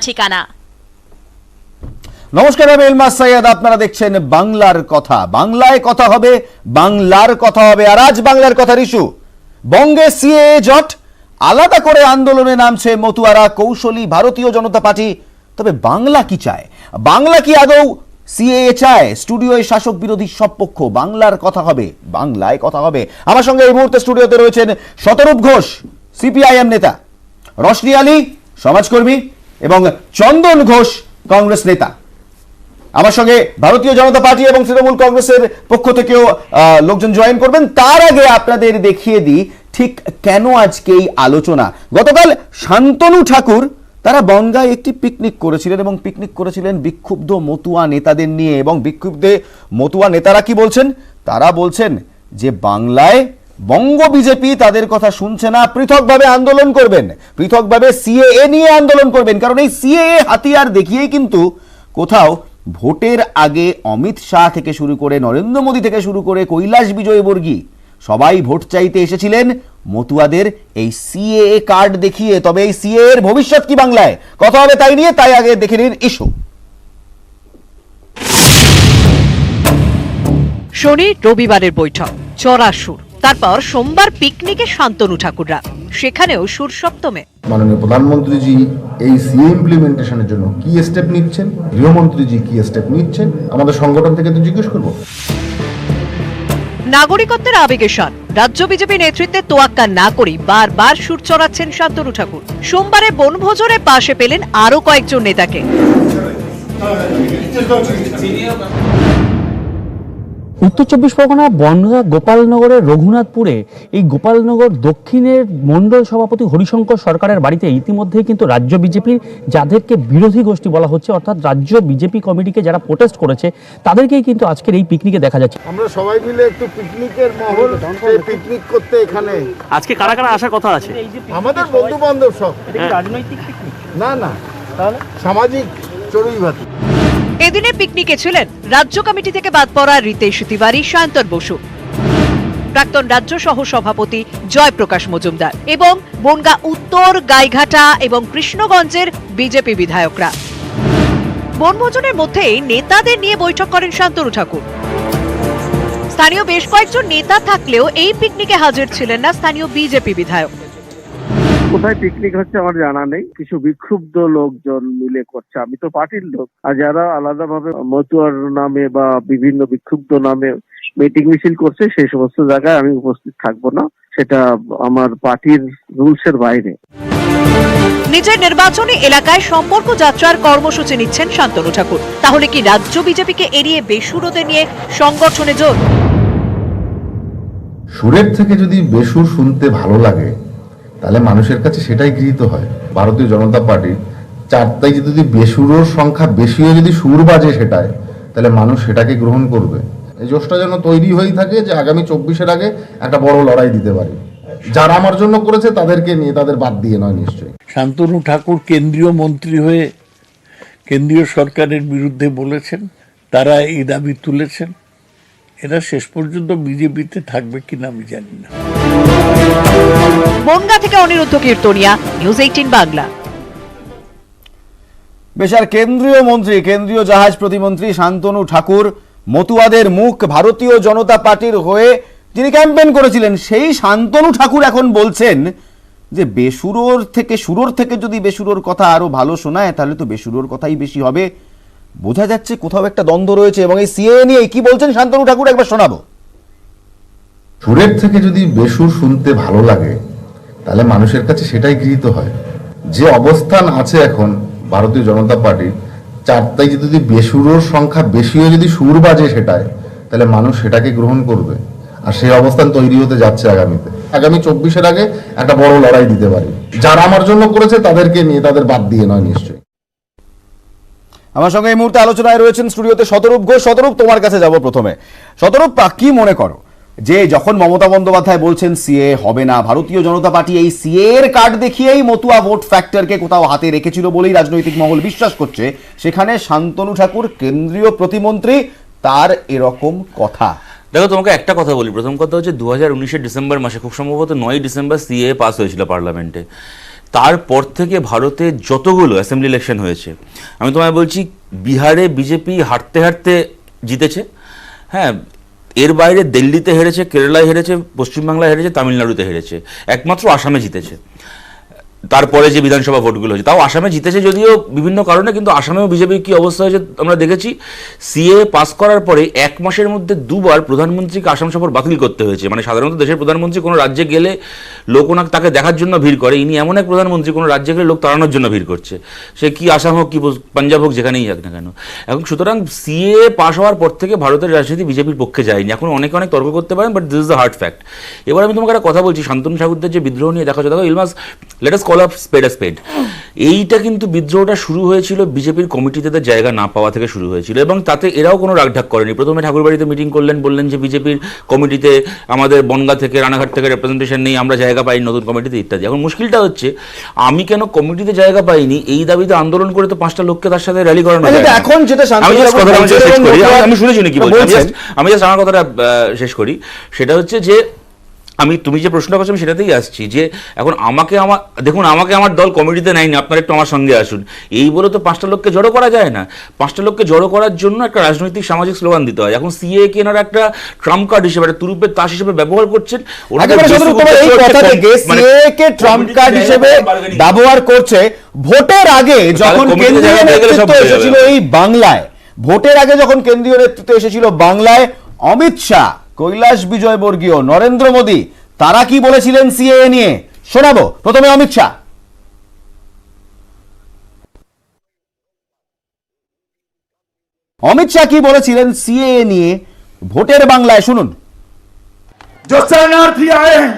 ঠিকানা। নমস্কার, আমি ইলমাস সৈয়দ, আপনারা দেখছেন বাংলার কথা। বাংলায় কথা হবে, বাংলার কথা হবে। আর আজ বাংলার কথার ইস্যু বঙ্গে সিএএ জট, আলাদা করে আন্দোলনে নামছে মতুয়ারা, কৌশলী ভারতীয় জনতা পার্টি। তবে বাংলা কি চায়? বাংলা কি আদৌ সিএএ চায়? স্টুডিওয় শাসক বিরোধী সব পক্ষ। বাংলার কথা হবে, বাংলায় কথা হবে। আমার সঙ্গে এই মুহূর্তে স্টুডিওতে রয়েছেন শতরূপ ঘোষ, সিপিআইএম নেতা, রশনি আলী, সমাজকর্মী, এবং চন্দন ঘোষ, কংগ্রেস নেতা। আমার সঙ্গে ভারতীয় জনতা পার্টি এবং তৃণমূল কংগ্রেসের পক্ষ থেকেও লোকজন জয়েন করবেন। তার আগে আপনাদের দেখিয়ে দিই ঠিক কেন আজকে এই আলোচনা। গতকাল শান্তনু ঠাকুর তারা বনগাঁয় একটি পিকনিক করেছিলেন এবং পিকনিক করেছিলেন বিক্ষুব্ধ মতুয়া নেতাদের নিয়ে। এবং বিক্ষুব্ধ মতুয়া নেতারা কি বলছেন? তারা বলছেন যে বাংলায় বঙ্গ বিজেপি তাদের কথা শুনছে না, পৃথকভাবে আন্দোলন করবেন, পৃথকভাবে সিএএ নিয়ে আন্দোলন করবেন। কারণ এই সিএএ হাতিয়ার দেখিয়েই কিন্তু কোথাও ভোটের আগে অমিত শাহ থেকে শুরু করে নরেন্দ্র মোদী থেকে শুরু করে কৈলাস বিজয়বর্গী সবাই ভোট চাইতে এসেছিলেন মতুয়াদের এই সিএএ কার্ড দেখিয়ে। তবে এই সিএএ এর ভবিষ্যৎ কি বাংলায়? কথা হবে তাই নিয়ে। তাই আগে দেখে নিন ইস্যু। শনি রবিবারের বৈঠক, চড়া সুর। তারপর সোমবার পিকনিকে শান্তনু ঠাকুররা, সেখানেও সুর সপ্তমে। মাননীয় প্রধানমন্ত্রীজি এই সিএ ইমপ্লিমেন্টেশনের জন্য কি স্টেপ নিচ্ছেন, গৃহমন্ত্রীজি কি স্টেপ নিচ্ছেন, আমাদের সংগঠন থেকে তো জিজ্ঞেস করবো। নাগরিকত্বের আবেগে শান, রাজ্য বিজেপি নেতৃত্বে তোয়াক্কা না করে বারবার সুর চড়াচ্ছেন শান্তনু ঠাকুর। সোমবারে বনভোজনে পাশে পেলেন আরো কয়েকজন নেতাকে। উত্তর চব্বিশ পরগনা বনগাঁ গোপালনগরের রঘুনাথপুরে এই গোপালনগর দক্ষিণের মণ্ডল সভাপতি হরিশঙ্কর সরকারের বাড়িতে ইতিমধ্যেই কিন্তু রাজ্য বিজেপির যাদেরকে বিরোধী গোষ্ঠী বলা হচ্ছে, অর্থাৎ রাজ্য বিজেপি কমিটিকে যারা প্রোটেস্ট করেছে, তাদেরকেই কিন্তু আজকের এই পিকনিকে দেখা যাচ্ছে। আমরা সবাই মিলে একটু পিকনিকের মহল, পিকনিক করতে এখানে আজকে কারা কারা আসার কথা আছে? আমাদের বন্ধু বান্ধব সব। রাজনৈতিক পিকনিক না, না, তাহলে সামাজিক চড়ুইভাতি। এদিনের পিকনিকে ছিলেন রাজ্য কমিটি থেকে বাদ পড়া রিতেশ তিওয়ারি, সায়ন্তন বসু, প্রাক্তন রাজ্য সহ সভাপতি জয়প্রকাশ মজুমদার এবং বনগাঁ উত্তর, গাইঘাটা এবং কৃষ্ণগঞ্জের বিজেপি বিধায়করা। বনভোজনের মধ্যেই নেতাদের নিয়ে বৈঠক করেন শান্তনু ঠাকুর। স্থানীয় বেশ কয়েকজন নেতা থাকলেও এই পিকনিকে হাজির ছিলেন না স্থানীয় বিজেপি বিধায়ক। কোথায় পিকনিক হচ্ছে আমার জানা নেই, কিছু বিক্ষুব্ধ লোকজন মিলে করছে। আমি তো পার্টির লোক, আর যারা আলাদাভাবে মতুয়ার নামে বা বিভিন্ন বিক্ষুব্ধ নামে মিটিং মিছিল করছে সেই সমস্ত জায়গায় আমি উপস্থিত থাকবো না, সেটা আমার পার্টির রুলসের বাইরে। নিজের নির্বাচনী এলাকায় সম্পর্ক যাত্রার কর্মসূচি নিচ্ছেন শান্তনু ঠাকুর। তাহলে কি রাজ্য বিজেপিকে এড়িয়ে বেসুরোদের নিয়ে সংগঠনে জোর? সুরের থেকে যদি বেসুর শুনতে ভালো লাগে তাহলে মানুষের কাছে সেটাই গৃহীত হয়। ভারতীয় জনতা পার্টির চারটায় যদি বেসুরোর সংখ্যা বেশিও যদি সুর বাজে সেটায়, তাহলে মানুষ সেটাকে গ্রহণ করবে। এই জোশটা যেন তৈরি হয়েই থাকে যে আগামী 24-এর আগে একটা বড় লড়াই দিতে পারি। যারা আমার জন্য করেছে তাদেরকে নিয়ে, তাদের বাদ দিয়ে নয় নিশ্চয়ই। শান্তনু ঠাকুর কেন্দ্রীয় মন্ত্রী হয়ে কেন্দ্রীয় সরকারের বিরুদ্ধে বলেছেন, তারা এই দাবি তুলেছেন। এরা শেষ পর্যন্ত বিজেপিতে থাকবে কিনা আমি জানি না। বনগাঁ থেকে অনিরুদ্ধ কীর্তনিয়া, নিউজ 18 বাংলা। বেশ, আর কেন্দ্রীয় মন্ত্রী, কেন্দ্রীয় জাহাজ প্রতিমন্ত্রী শান্তনু ঠাকুর মতুয়াদের মুখ, ভারতীয় জনতা পার্টির হয়ে যিনি ক্যাম্পেইন করেছিলেন, সেই শান্তনু ঠাকুর এখন বলছেন যে সুরোর থেকে যদি বেসুরোর কথা আরো ভালো শোনায় তাহলে তো বেসুরোর কথাই বেশি হবে। বোঝা যাচ্ছে কোথাও একটা দ্বন্দ্ব রয়েছে। এবং এই সিএএ নিয়ে কি বলছেন শান্তনু ঠাকুর একবার শোনাবো। সুরের থেকে যদি বেসুর শুনতে ভালো লাগে তাহলে মানুষের কাছে সেটাই গৃহীত হয়। যে অবস্থান আছে এখন ভারতীয় জনতা পার্টির চারটায় যদি বেসুরোর সংখ্যা বেশিও যদি সুর বাজে সেটায়, তাহলে মানুষ সেটাকে গ্রহণ করবে। আর সেই অবস্থান তৈরি হতে যাচ্ছে আগামীতে। আগামী 24-এর আগে একটা বড় লড়াই দিতে পারি। যারা আমার জন্য করেছে তাদেরকে নিয়ে, তাদের বাদ দিয়ে নয় নিশ্চয়ই। আমার সঙ্গে এই মুহূর্তে আলোচনায় রয়েছেন স্টুডিওতে শতরূপ ঘোষ। শতরূপ, তোমার কাছে যাব প্রথমে। শতরূপ, কি মনে করো যে যখন মমতা বন্দ্যোপাধ্যায় বলছেন সিএ হবে না, ভারতীয় জনতা পার্টি এই সিএ এর কার্ড দেখিয়েই মতুয়া ভোট ফ্যাক্টরকে কোথাও হাতে রেখেছিল বলেই রাজনৈতিক মহল বিশ্বাস করছে, সেখানে শান্তনু ঠাকুর কেন্দ্রীয় প্রতিমন্ত্রী, তার এরকম কথা? দেখো, তোমাকে একটা কথা বলি। প্রথম কথা হচ্ছে 2019-এর ডিসেম্বর মাসে, খুব সম্ভবত 9ই ডিসেম্বর সিএ পাস হয়েছিল পার্লামেন্টে। তারপর থেকে ভারতে যতগুলো অ্যাসেম্বলি ইলেকশন হয়েছে, আমি তোমায় বলছি বিহারে বিজেপি হারতে হারতে জিতেছে, হ্যাঁ, এর বাইরে দিল্লিতে হেরেছে, কেরালায় হেরেছে, পশ্চিমবাংলায় হেরেছে, তামিলনাড়ুতে হেরেছে, একমাত্র আসামে জিতেছে। তারপরে যে বিধানসভা ভোটগুলো হয়েছে, তাও আসামে জিতেছে যদিও বিভিন্ন কারণে, কিন্তু আসামেও বিজেপির কি অবস্থা হয়েছে আমরা দেখেছি। সিএ পাস করার পরে 1 মাসের মধ্যে 2 বার প্রধানমন্ত্রীকে আসাম সফর বাতিল করতে হয়েছে। মানে সাধারণত দেশের প্রধানমন্ত্রী কোনো রাজ্যে গেলে লোক ওনাকে তাকে দেখার জন্য ভিড় করে, ইনি এমন এক প্রধানমন্ত্রী কোনো রাজ্যে গেলে লোক তাড়ানোর জন্য ভিড় করছে, সে কি আসাম হোক কি পাঞ্জাব হোক যেখানেই যাক না কেন। এখন সুতরাং সিএ পাস হওয়ার পর থেকে ভারতের রাজনীতি বিজেপির পক্ষে যায়নি। এখন অনেকে অনেক তর্ক করতে পারেন, but this is the hard fact. এবার আমি তোমাকে একটা কথা বলছি, শান্তনু ঠাকুরদের যে বিদ্রোহ নিয়ে দেখা যাচ্ছে, ইলমাস let us call up spade a spade. এইটা কিন্তু বিদ্রোহটা শুরু হয়েছিল বিজেপির কমিটিতে জায়গা না পাওয়া থেকে শুরু হয়েছিল, এবং তাতে এরাও কোনো রাগঢাক করেনি। প্রথমে ঠাকুরবাড়িতে মিটিং করলেন, বললেন যে বিজেপির কমিটিতে আমাদের বনগা থেকে রানাঘাট থেকে রেপ্রেজেন্টেশন নেই, আমরা জায়গা পাই নতুন কমিটিতে ইত্যাদি। এখন মুশকিলটা হচ্ছে আমি কেন কমিটিতে জায়গা পাইনি এই দাবিতে আন্দোলন করে তো 5টা লোককে তার সাথে র্যালি করানো যায় না। এখন যেটা আমি শুনেছি নাকি বলছি, আমি জাস্ট আমার কথাটা শেষ করি। সেটা হচ্ছে যে তুমি যে প্রশ্নটা করছো আমি সেটাতেই আসছি, যে এখন আমাকে আমার দল কমিটিতে নেয়নি, আপনারা একটু আমার সঙ্গে আসুন, এই বলে তো 5টা লোককে জড়ো করা যায় না। 5টা লোককে জড়ো করার জন্য একটা রাজনৈতিক সামাজিক স্লোগান দিতে হয়। এখন সিএ কে এনারা একটা ট্রাম্প কার্ড হিসেবে, একটা তুরুপের তাস হিসেবে ব্যবহার করছেন। ট্রাম্প কার্ড হিসেবে ব্যবহার করছে। ভোটের আগে যখন কেন্দ্রীয় নেতৃত্ব এসেছিল এই বাংলায়, ভোটের আগে যখন কেন্দ্রীয় নেতৃত্ব এসেছিল বাংলায়, অমিত শাহ, কৈলাস বিজয়বর্গীয়, নরেন্দ্র মোদী, তারা কি বলেছিলেন সিএএ নিয়ে শোনাবো। প্রথমে অমিত শাহ। অমিত শাহ কি বলেছিলেন সিএএ নিয়ে ভোটের বাংলায়, শুনুন। जो शरणार्थी आए हैं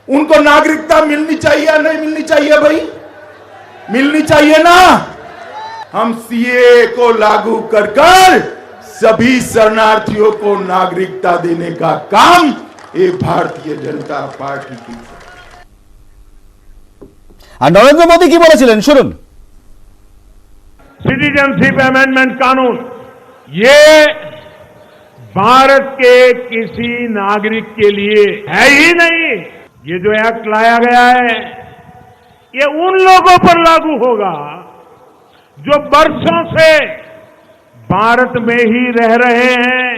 उनको नागरिकता मिलनी चाहिए या नहीं मिलनी चाहिए भाई? मिलनी चाहिए ना। हम सीए को लागू कर सभी शरणार्थियों को नागरिकता देने का काम ये भारतीय जनता पार्टी की। আর নরেন্দ্র মোদী কি বলেছিলেন শুনুন। सिटीजनशिप अमेंडमेंट कानून ये भारत के किसी नागरिक के लिए है ही नहीं। ये जो एक्ट लाया गया है ये उन लोगों पर लागू होगा जो वर्षों से भारत में ही रह रहे हैं।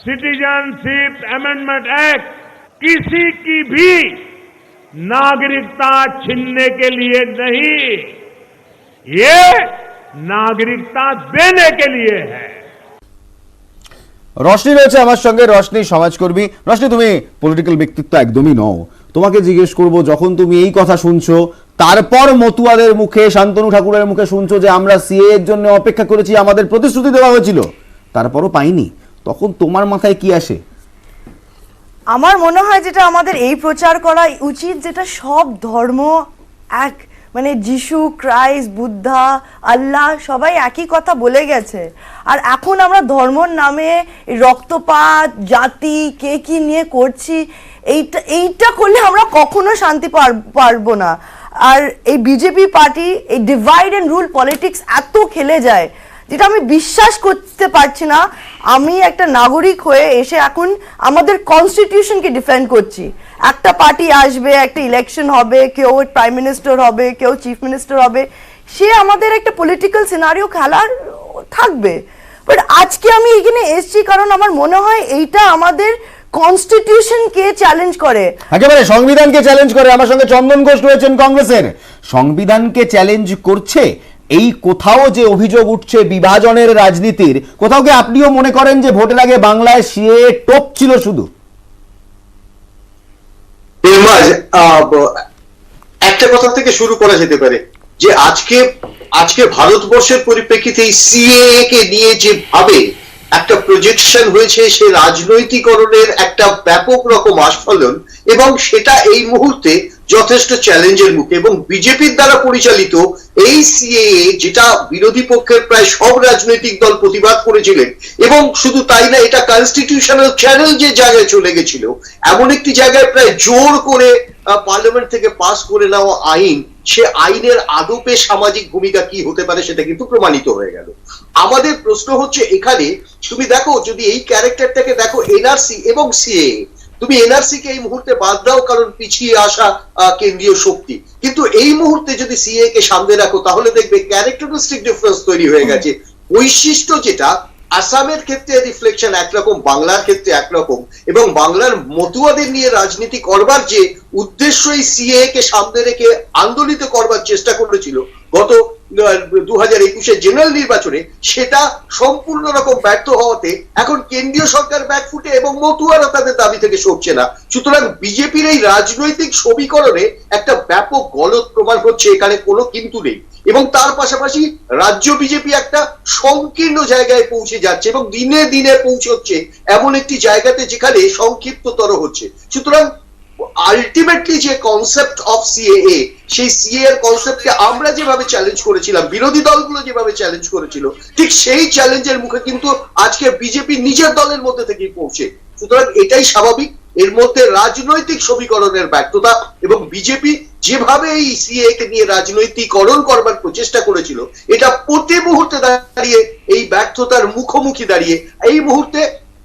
सिटीजनशिप अमेंडमेंट एक्ट किसी की भी नागरिकता छीनने के लिए नहीं, ये नागरिकता देने के लिए है। রশনি রয়েছে আমার সঙ্গে, রশনি সমাজকর্মী। রশনি, তুমি পলিটিক্যাল ব্যক্তিত্ব একদমই নও, তোমাকে জিজ্ঞেস করব, যখন তুমি এই কথা শুনছো, তারপর মতুয়াদের মুখে, শান্তনু ঠাকুরের মুখে শুনছো যে আমরা সিএ এর জন্য অপেক্ষা করেছি, আমাদের প্রতিশ্রুতি দেওয়া হয়েছিল, তারপরও পাইনি, তখন তোমার মাথায় কি আসে? আমার মনে হয় যেটা আমাদের এই প্রচার করা উচিত, যেটা সব ধর্ম এক, মানে যিশু, ক্রাইস্ট, বুদ্ধা, আল্লাহ সবাই একই কথা বলে গেছে। আর এখন আমরা ধর্মর নামে রক্তপাত, জাতি, কে কি নিয়ে করছি, এইটা করলে আমরা কখনো শান্তি পারবো না। আর এই বিজেপি পার্টি এই ডিভাইড অ্যান্ড রুল পলিটিক্স এত খেলে যায়, যেটা আমি বিশ্বাস করতে পারছি না। আমি একটা নাগরিক হয়ে এসে এখন আমাদের কনস্টিটিউশনকে ডিফেন্ড করছি। একটা পার্টি আসবে, একটা ইলেকশন হবে, কেউ প্রাইম মিনিস্টার হবে, কেউ চিফ মিনিস্টার হবে, সে আমাদের একটা পলিটিক্যাল সিনারিও খেলার থাকবে। বাট আজকে আমি এখানে এসেছি কারণ আমার মনে হয় এইটা আমাদের কনস্টিটিউশনকে চ্যালেঞ্জ করে, একেবারে সংবিধানকে চ্যালেঞ্জ করে। আমার সঙ্গে চন্দন ঘোষ রয়েছেন কংগ্রেসের। সংবিধানকে চ্যালেঞ্জ করছে, এই কোথাও যে অভিযোগ উঠছে বিভাজনের রাজনীতির, কোথাও কি আপনিও মনে করেন যে ভোটের আগে বাংলায় সিএ টপ ছিল শুধু? একটা কথা থেকে শুরু করা যেতে পারে যে আজকে ভারতবর্ষের পরিপ্রেক্ষিতে এই সিএএ কে নিয়ে যেভাবে একটা প্রজেকশন হয়েছে, সে রাজনৈতিকরণের একটা ব্যাপক রকম আস্ফলন, এবং সেটা এই মুহূর্তে যথেষ্ট চ্যালেঞ্জের মুখে। এবং বিজেপির দ্বারা পরিচালিত এই সিএএ, যেটা বিরোধী পক্ষের প্রায় সব রাজনৈতিক দল প্রতিবাদ করেছিলেন, এবং শুধু তাই না, এটা কনস্টিটিউশনাল চ্যালেঞ্জের জায়গায় চলে গেছিল, এমন একটি জায়গায় প্রায় জোর করে পার্লামেন্ট থেকে পাস করে নেওয়া আইন, সে আইনের আদপে সামাজিক ভূমিকা কি হতে পারে সেটা কিন্তু প্রমাণিত হয়ে গেল। আমাদের প্রশ্ন হচ্ছে এখানে, তুমি দেখো, যদি এই ক্যারেক্টারটাকে দেখো এনআরসি এবং সিএএ, তুমি এনআরসি কে এই মুহূর্তে বাদ দাও, কারণ পিছিয়ে আসা কেন্দ্রীয় শক্তি। কিন্তু এই মুহূর্তে যদি সিএ কে সামনে রাখো, তাহলে দেখবে ক্যারেক্টারিস্টিক ডিফারেন্স তৈরি হয়ে গেছে। বৈশিষ্ট্য যেটা আসামের ক্ষেত্রে রিফ্লেকশন একরকম, বাংলার ক্ষেত্রে একরকম, এবং বাংলার মতুয়াদের নিয়ে রাজনীতি করবার যে উদ্দেশ্য এই সিএ কে সামনে রেখে আন্দোলিত করবার চেষ্টা করেছিল গত 2021 জেনারেল নির্বাচনে, সেটা সম্পূর্ণ রকম ব্যর্থ হওয়াতে এখন কেন্দ্রীয় সরকার ব্যাকফুটে এবং মতুয়ারা তাদের দাবি থেকে সরছে না। সুতরাং বিজেপির এই রাজনৈতিক সমীকরণে একটা ব্যাপক গলদ প্রমাণ হচ্ছে, এখানে কোনো কিন্তু নেই। এবং তার পাশাপাশি রাজ্য বিজেপি একটা সংকীর্ণ জায়গায় পৌঁছে যাচ্ছে এবং দিনে দিনে পৌঁছচ্ছে এমন একটি জায়গাতে যেখানে সংক্ষিপ্ততর হচ্ছে। সুতরাং আলটিমেটলি যে কনসেপ্ট অফ সিএএ, সেই সিএ এর কনসেপ্টকে আমরা যেভাবে চ্যালেঞ্জ করেছিলাম, বিরোধী দলগুলো যেভাবে চ্যালেঞ্জ করেছিল, ঠিক সেই চ্যালেঞ্জের মুখে কিন্তু আজকে বিজেপি নিজের দলের মধ্যে থেকেই পৌঁছে। সুতরাং এটাই স্বাভাবিক, এর মধ্যে রাজনৈতিক সমীকরণের ব্যর্থতা, এবং বিজেপি যেভাবে এই সিএ কে নিয়ে রাজনৈতিকরণ করবার প্রচেষ্টা করেছিল, এটা প্রতি মুহূর্তে দাঁড়িয়ে এই ব্যর্থতার মুখোমুখি দাঁড়িয়ে এই মুহূর্তে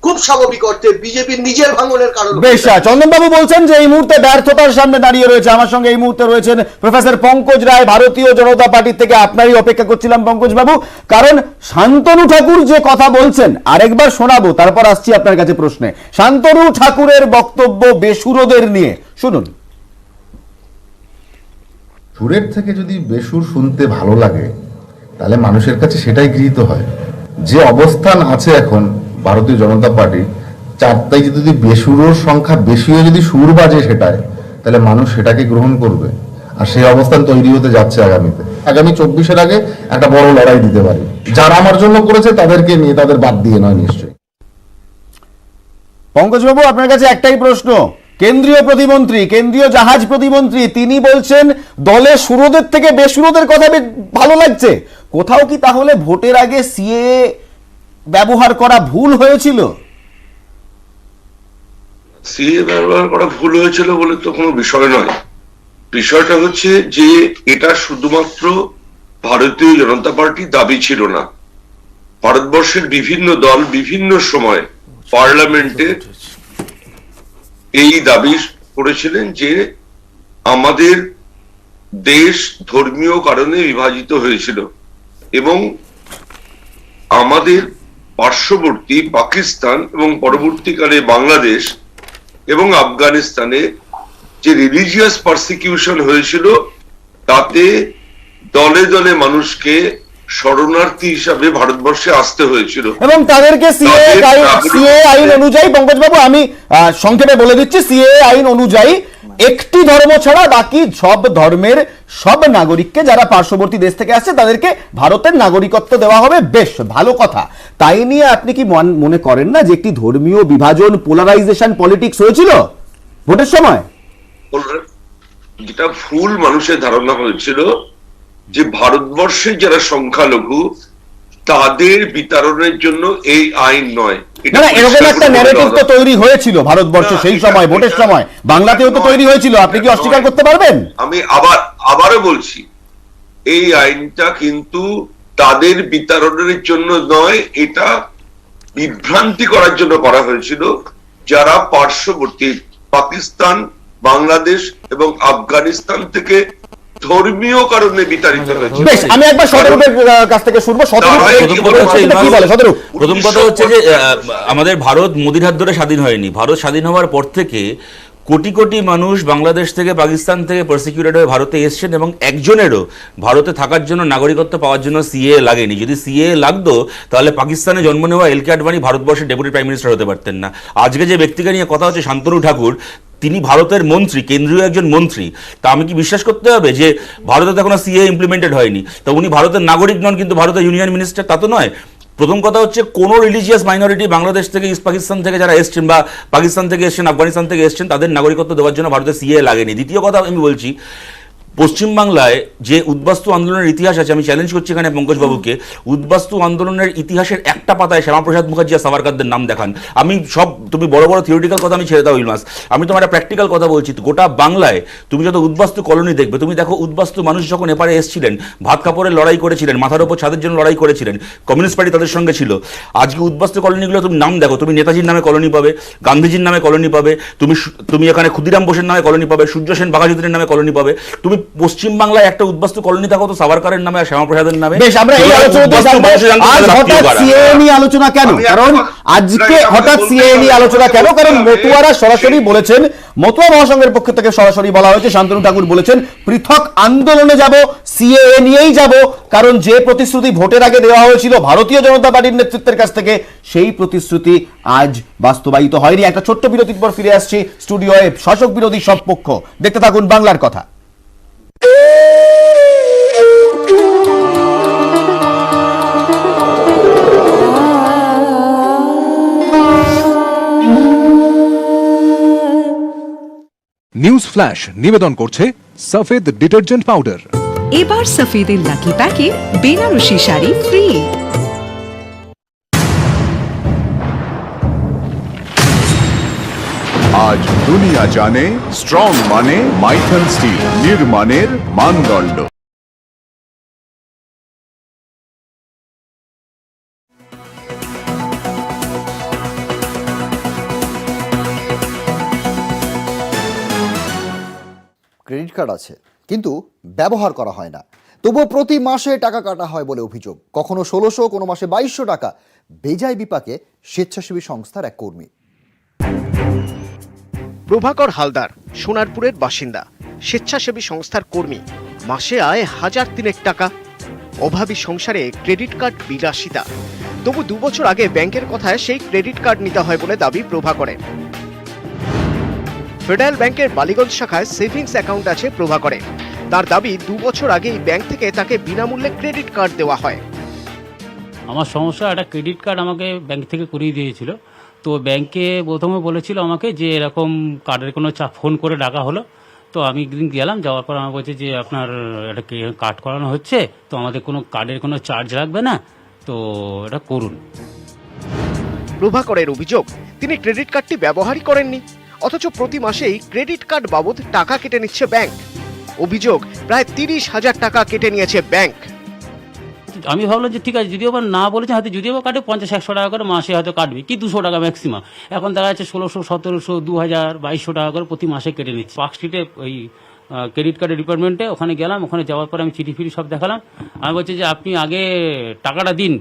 খুব স্বাভাবিক অর্থে বিজেপির নিজের ভাঙনের কারণ। বেশ, চন্দনবাবু বলছেন যে এই মুহূর্তে ব্যর্থতার সামনে দাঁড়িয়ে রয়েছে। আমার সঙ্গে এই মুহূর্তে রয়েছেন প্রফেসর পঙ্কজ রায়, ভারতীয় জনতা পার্টির থেকে। আপনারই অপেক্ষা করছিলাম পঙ্কজ বাবু, কারণ শান্তনু ঠাকুর যে কথা বলছেন আরেকবার শোনাবো, তারপর আসছি আপনার কাছে প্রশ্নে। শান্তনু ঠাকুরের বক্তব্য বেসুরোদের নিয়ে, শুনুন। সুরের থেকে যদি বেসুর শুনতে ভালো লাগে, তাহলে মানুষের কাছে সেটাই গৃহীত হয়। যে অবস্থান আছে এখন ভারতীয় জনতা পার্টির, চারটায় যদি বেসুরোর সংখ্যা বেশিও যদি সুর বাজে সেটায়, তাহলে মানুষ সেটাকে গ্রহণ করবে। আর সেই অবস্থান তৈরি হতে যাচ্ছে আগামীতে। আগামী 24-এর আগে একটা বড় লড়াই দিতে পারি। যারা আমার জন্য করেছে তাদেরকে নিয়ে, তাদের বাদ দিয়ে নয় নিশ্চয়ই। পঙ্কজ বাবু, আপনার কাছে একটাই প্রশ্ন। কেন্দ্রীয় প্রতিমন্ত্রী, কেন্দ্রীয় জাহাজ প্রতিমন্ত্রী, তিনি বলছেন দলে সুরোদের থেকে বেসুরোদের কথা ভালো লাগছে। কোথাও কি তাহলে ভোটের আগে সিএ ব্যবহার করা ভুল হয়েছিল? সিএ ব্যবহার করা ভুল হয়েছিল বলে তো কোনো বিষয় নয়। বিষয়টা হচ্ছে যে এটা শুধুমাত্র ভারতীয় জনতা পার্টির দাবি ছিল না। ভারতবর্ষের বিভিন্ন দল বিভিন্ন সময় পার্লামেন্টে এই দাবি করেছিলেন যে আমাদের দেশ ধর্মীয় কারণে বিভাজিত হয়েছিল এবং আমাদের পার্শ্ববর্তী পাকিস্তান এবং পরবর্তীকালে বাংলাদেশ এবং আফগানিস্তানে যে রিলিজিয়াস পারসিকিউশন হয়েছিল, তাতে দলে দলে মানুষকে শরণার্থী হিসাবে ভারতবর্ষে আসতে হয়েছিল এবং তাদেরকে সিএ আইন অনুযায়ী, পঙ্কজ বাবু আমি সংক্ষেপে বলে দিচ্ছি, সিএ আইন অনুযায়ী একটি ধর্ম ছাড়া বাকি সব ধর্মের সব নাগরিককে, যারা পার্শ্ববর্তী দেশ থেকে আসছে, তাদেরকে ভারতের নাগরিকত্ব দেওয়া হবে। বেশ ভালো কথা। তাই নিয়ে আপনি কি মনে করেন না যে একটি ধর্মীয় বিভাজন, পোলারাইজেশন পলিটিক্স হয়েছিল ভোটের সময়? যেটা ভুল মানুষের ধারণা হয়েছিল যে ভারতবর্ষে যারা সংখ্যালঘু তাদের বিতরণের জন্য এই আইন নয়। এরকম একটা ন্যারেটিভ তো তৈরি হয়েছিল ভারতবর্ষে সেই সময়, ভোটের সময় বাংলাতেও তো তৈরি হয়েছিল। আপনি কি অস্বীকার করতে পারবেন? আমি আবারও বলছি, এই আইনটা কিন্তু তাদের বিতরণের জন্য নয়, এটা বিভ্রান্তি করার জন্য করা হয়েছিল যারা পার্শ্ববর্তী পাকিস্তান, বাংলাদেশ এবং আফগানিস্তান থেকে ধর্মীয় কারণে বিতাড়িত হয়েছে। আমি একবার শতরূপের কাছ থেকে শুনবো। প্রথম কথা হচ্ছে যে আমাদের ভারত মোদির হাত ধরে স্বাধীন হয়নি। ভারত স্বাধীন হওয়ার পর থেকে কোটি কোটি মানুষ বাংলাদেশ থেকে, পাকিস্তান থেকে পারসিকিউটেড হয়ে ভারতে এসছেন এবং একজনেরও ভারতে থাকার জন্য, নাগরিকত্ব পাওয়ার জন্য সিএ লাগেনি। যদি সিএ লাগতো তাহলে পাকিস্তানে জন্ম নেওয়া এলকে আডবাণী ভারতবর্ষের ডেপুটি প্রাইম মিনিস্টার হতে পারতেন না। আজকে যে ব্যক্তিকে নিয়ে কথা হচ্ছে শান্তনু ঠাকুর, তিনি ভারতের মন্ত্রী, কেন্দ্রীয় একজন মন্ত্রী। তা আমি কি বিশ্বাস করতে হবে যে ভারতে তো এখনো সিএ ইমপ্লিমেন্টেড হয়নি, তা উনি ভারতের নাগরিক নন কিন্তু ভারতের ইউনিয়ন মিনিস্টার? তা তো নয়। প্রথম কথা হচ্ছে কোনো রিলিজিয়াস মাইনরিটি বাংলাদেশ থেকে, ইস্ট পাকিস্তান থেকে যারা এসছেন বা পাকিস্তান থেকে এসছেন, আফগানিস্তান থেকে এসছেন, তাদের নাগরিকত্ব দেওয়ার জন্য ভারতের সিএ লাগেনি। দ্বিতীয় কথা আমি বলছি, পশ্চিমবাংলায় যে উদ্বাস্তু আন্দোলনের ইতিহাস আছে, আমি চ্যালেঞ্জ করছি এখানে পঙ্কজবাবুকে, উদ্বাস্তু আন্দোলনের ইতিহাসের একটা পাতায় শ্যামাপ্রসাদ মুখার্জি আর সাভারকারদের নাম দেখান। আমি সব, তুমি বড় বড় থিওরিটিক্যাল কথা আমি ছেড়ে দাও ইলমাস, আমি তোমার একটা প্র্যাকটিক্যাল কথা বলছি। গোটা বাংলায় তুমি যত উদ্বাস্তু কলোনি দেখবে, তুমি দেখো উদ্বাস্তু মানুষ যখন এপারে এসেছিলেন, ভাত কাপড়ের লড়াই করেছিলেন, মাথার উপর ছাদের জন্য লড়াই করেছিলেন, কমিউনিস্ট পার্টি তাদের সঙ্গে ছিল। আজকে উদ্বাস্তু কলোনিগুলো তুমি নাম দেখো, তুমি নেতাজির নামে কলোনি পাবে, গান্ধীজির নামে কলোনি পাবে, তুমি এখানে ক্ষুদিরাম বোসের নামে কলোনি পাবে, সূর্য সেন বাঘাযতীনের নামে কলোনি পাবে। তুমি পশ্চিমবাংলায় একটা উদ্বাস্তু কলোনি থাকো তো সাভারকারের নামে আর শ্যামাপ্রসাদের নামে। বেশ, আমরা এই আলোচনাতে যাবো। আজ হঠাৎ সিএএ নিয়ে আলোচনা কেন? কারণ আজকে হঠাৎ সিএএ নিয়ে আলোচনা কেন? কারণ মতুয়ারা সরাসরি বলেছেন, মতুয়া মহাসংঘের পক্ষ থেকে সরাসরি বলা হয়েছে, শান্তনু ঠাকুর বলেছেন পৃথক আন্দোলনে যাব, সিএএ নিয়েই যাব। কারণ যে প্রতিশ্রুতি ভোটের আগে দেওয়া হয়েছিল ভারতীয় জনতা পার্টির নেতৃত্বের কাছ থেকে, সেই প্রতিশ্রুতি আজ বাস্তবায়িত হয়নি। একটা ছোট্ট বিরতির পর ফিরে আসছি স্টুডিওয়ে। শাসক বিরোধী সব পক্ষ, দেখতে থাকুন বাংলার কথা। নিউজ ফ্ল্যাশ নিবেদন করছে সফেদ ডিটারজেন্ট পাউডার। এবার সফেদের লাকি প্যাকে বেনারসি শাড়ি ফ্রি। আজ দুনিয়া জানে স্ট্রং মানে মাইথন স্টিল, নির্মাণের মানদণ্ড। ক্রেডিট কার্ড আছে কিন্তু ব্যবহার করা হয় না, তবুও প্রতি মাসে টাকা কাটা হয় বলে অভিযোগ। কখনো ১৬০০, কোনো মাসে ২২০০ টাকা। বেজায় বিপাকে স্বেচ্ছাসেবী সংস্থার এক কর্মী। প্রভাকর হালদার সোনারপুরের বাসিন্দা, স্বেচ্ছাসেবী সংস্থার কর্মী। মাসে আয় ১,৩০০ টাকা। অভাবী সংসারে ক্রেডিট কার্ড বিলাসিতা। তবু ২ বছর আগে ব্যাংকের কথায় সেই ক্রেডিট কার্ড নিতে হয় বলে দাবি প্রভাকরের। ফেডারেল ব্যাংকের বালিগঞ্জ শাখায় সেভিংস অ্যাকাউন্ট আছে প্রভাকরের। তার দাবি ২ বছর আগে এই ব্যাংক থেকে তাকে বিনামূল্যে ক্রেডিট কার্ড দেওয়া হয়। আমার সমস্যা, একটা ক্রেডিট কার্ড আমাকে ব্যাংক থেকে করিয়ে দিয়েছিল। তো ব্যাংকে প্রথমে বলেছিল আমাকে যে এরকম কার্ডের কোনো ফোন করে ডাকা হলো। তো আমি একদিন গেলাম, যাওয়ার পর আমার বলছে যে আপনার একটা কার্ড করানো হচ্ছে, তো আমাদের কোনো কার্ডের কোনো চার্জ লাগবে না, তো এটা করুন। প্রভাকরের অভিযোগ, তিনি ক্রেডিট কার্ডটি ব্যবহারই করেননি, অথচ প্রতি মাসেই ক্রেডিট কার্ড বাবদ টাকা কেটে নিচ্ছে ব্যাংক। অভিযোগ, প্রায় ৩০,০০০ টাকা কেটে নিয়েছে ব্যাংক। আমি ভাবলাম যে ঠিক আছে, যদিও বা না বলেছে, হয়তো যদিও বা কাটে ৫০-১০০ টাকা করে মাসে হয়তো কাটবে, কি ২০০ টাকা ম্যাক্সিমাম। এখন দেখা যাচ্ছে ১৬০০, ১৭০০, ২০০০, ২২০০ টাকা করে প্রতি মাসে কেটে নিচ্ছে। পার্ক স্ট্রিটে ওই ক্রেডিট কার্ডের ডিপার্টমেন্টে ওখানে গেলাম। ওখানে যাওয়ার পর আমি চিঠি ফিরি সব দেখালাম। আমি বলছি যে আপনি আগে টাকাটা দিন,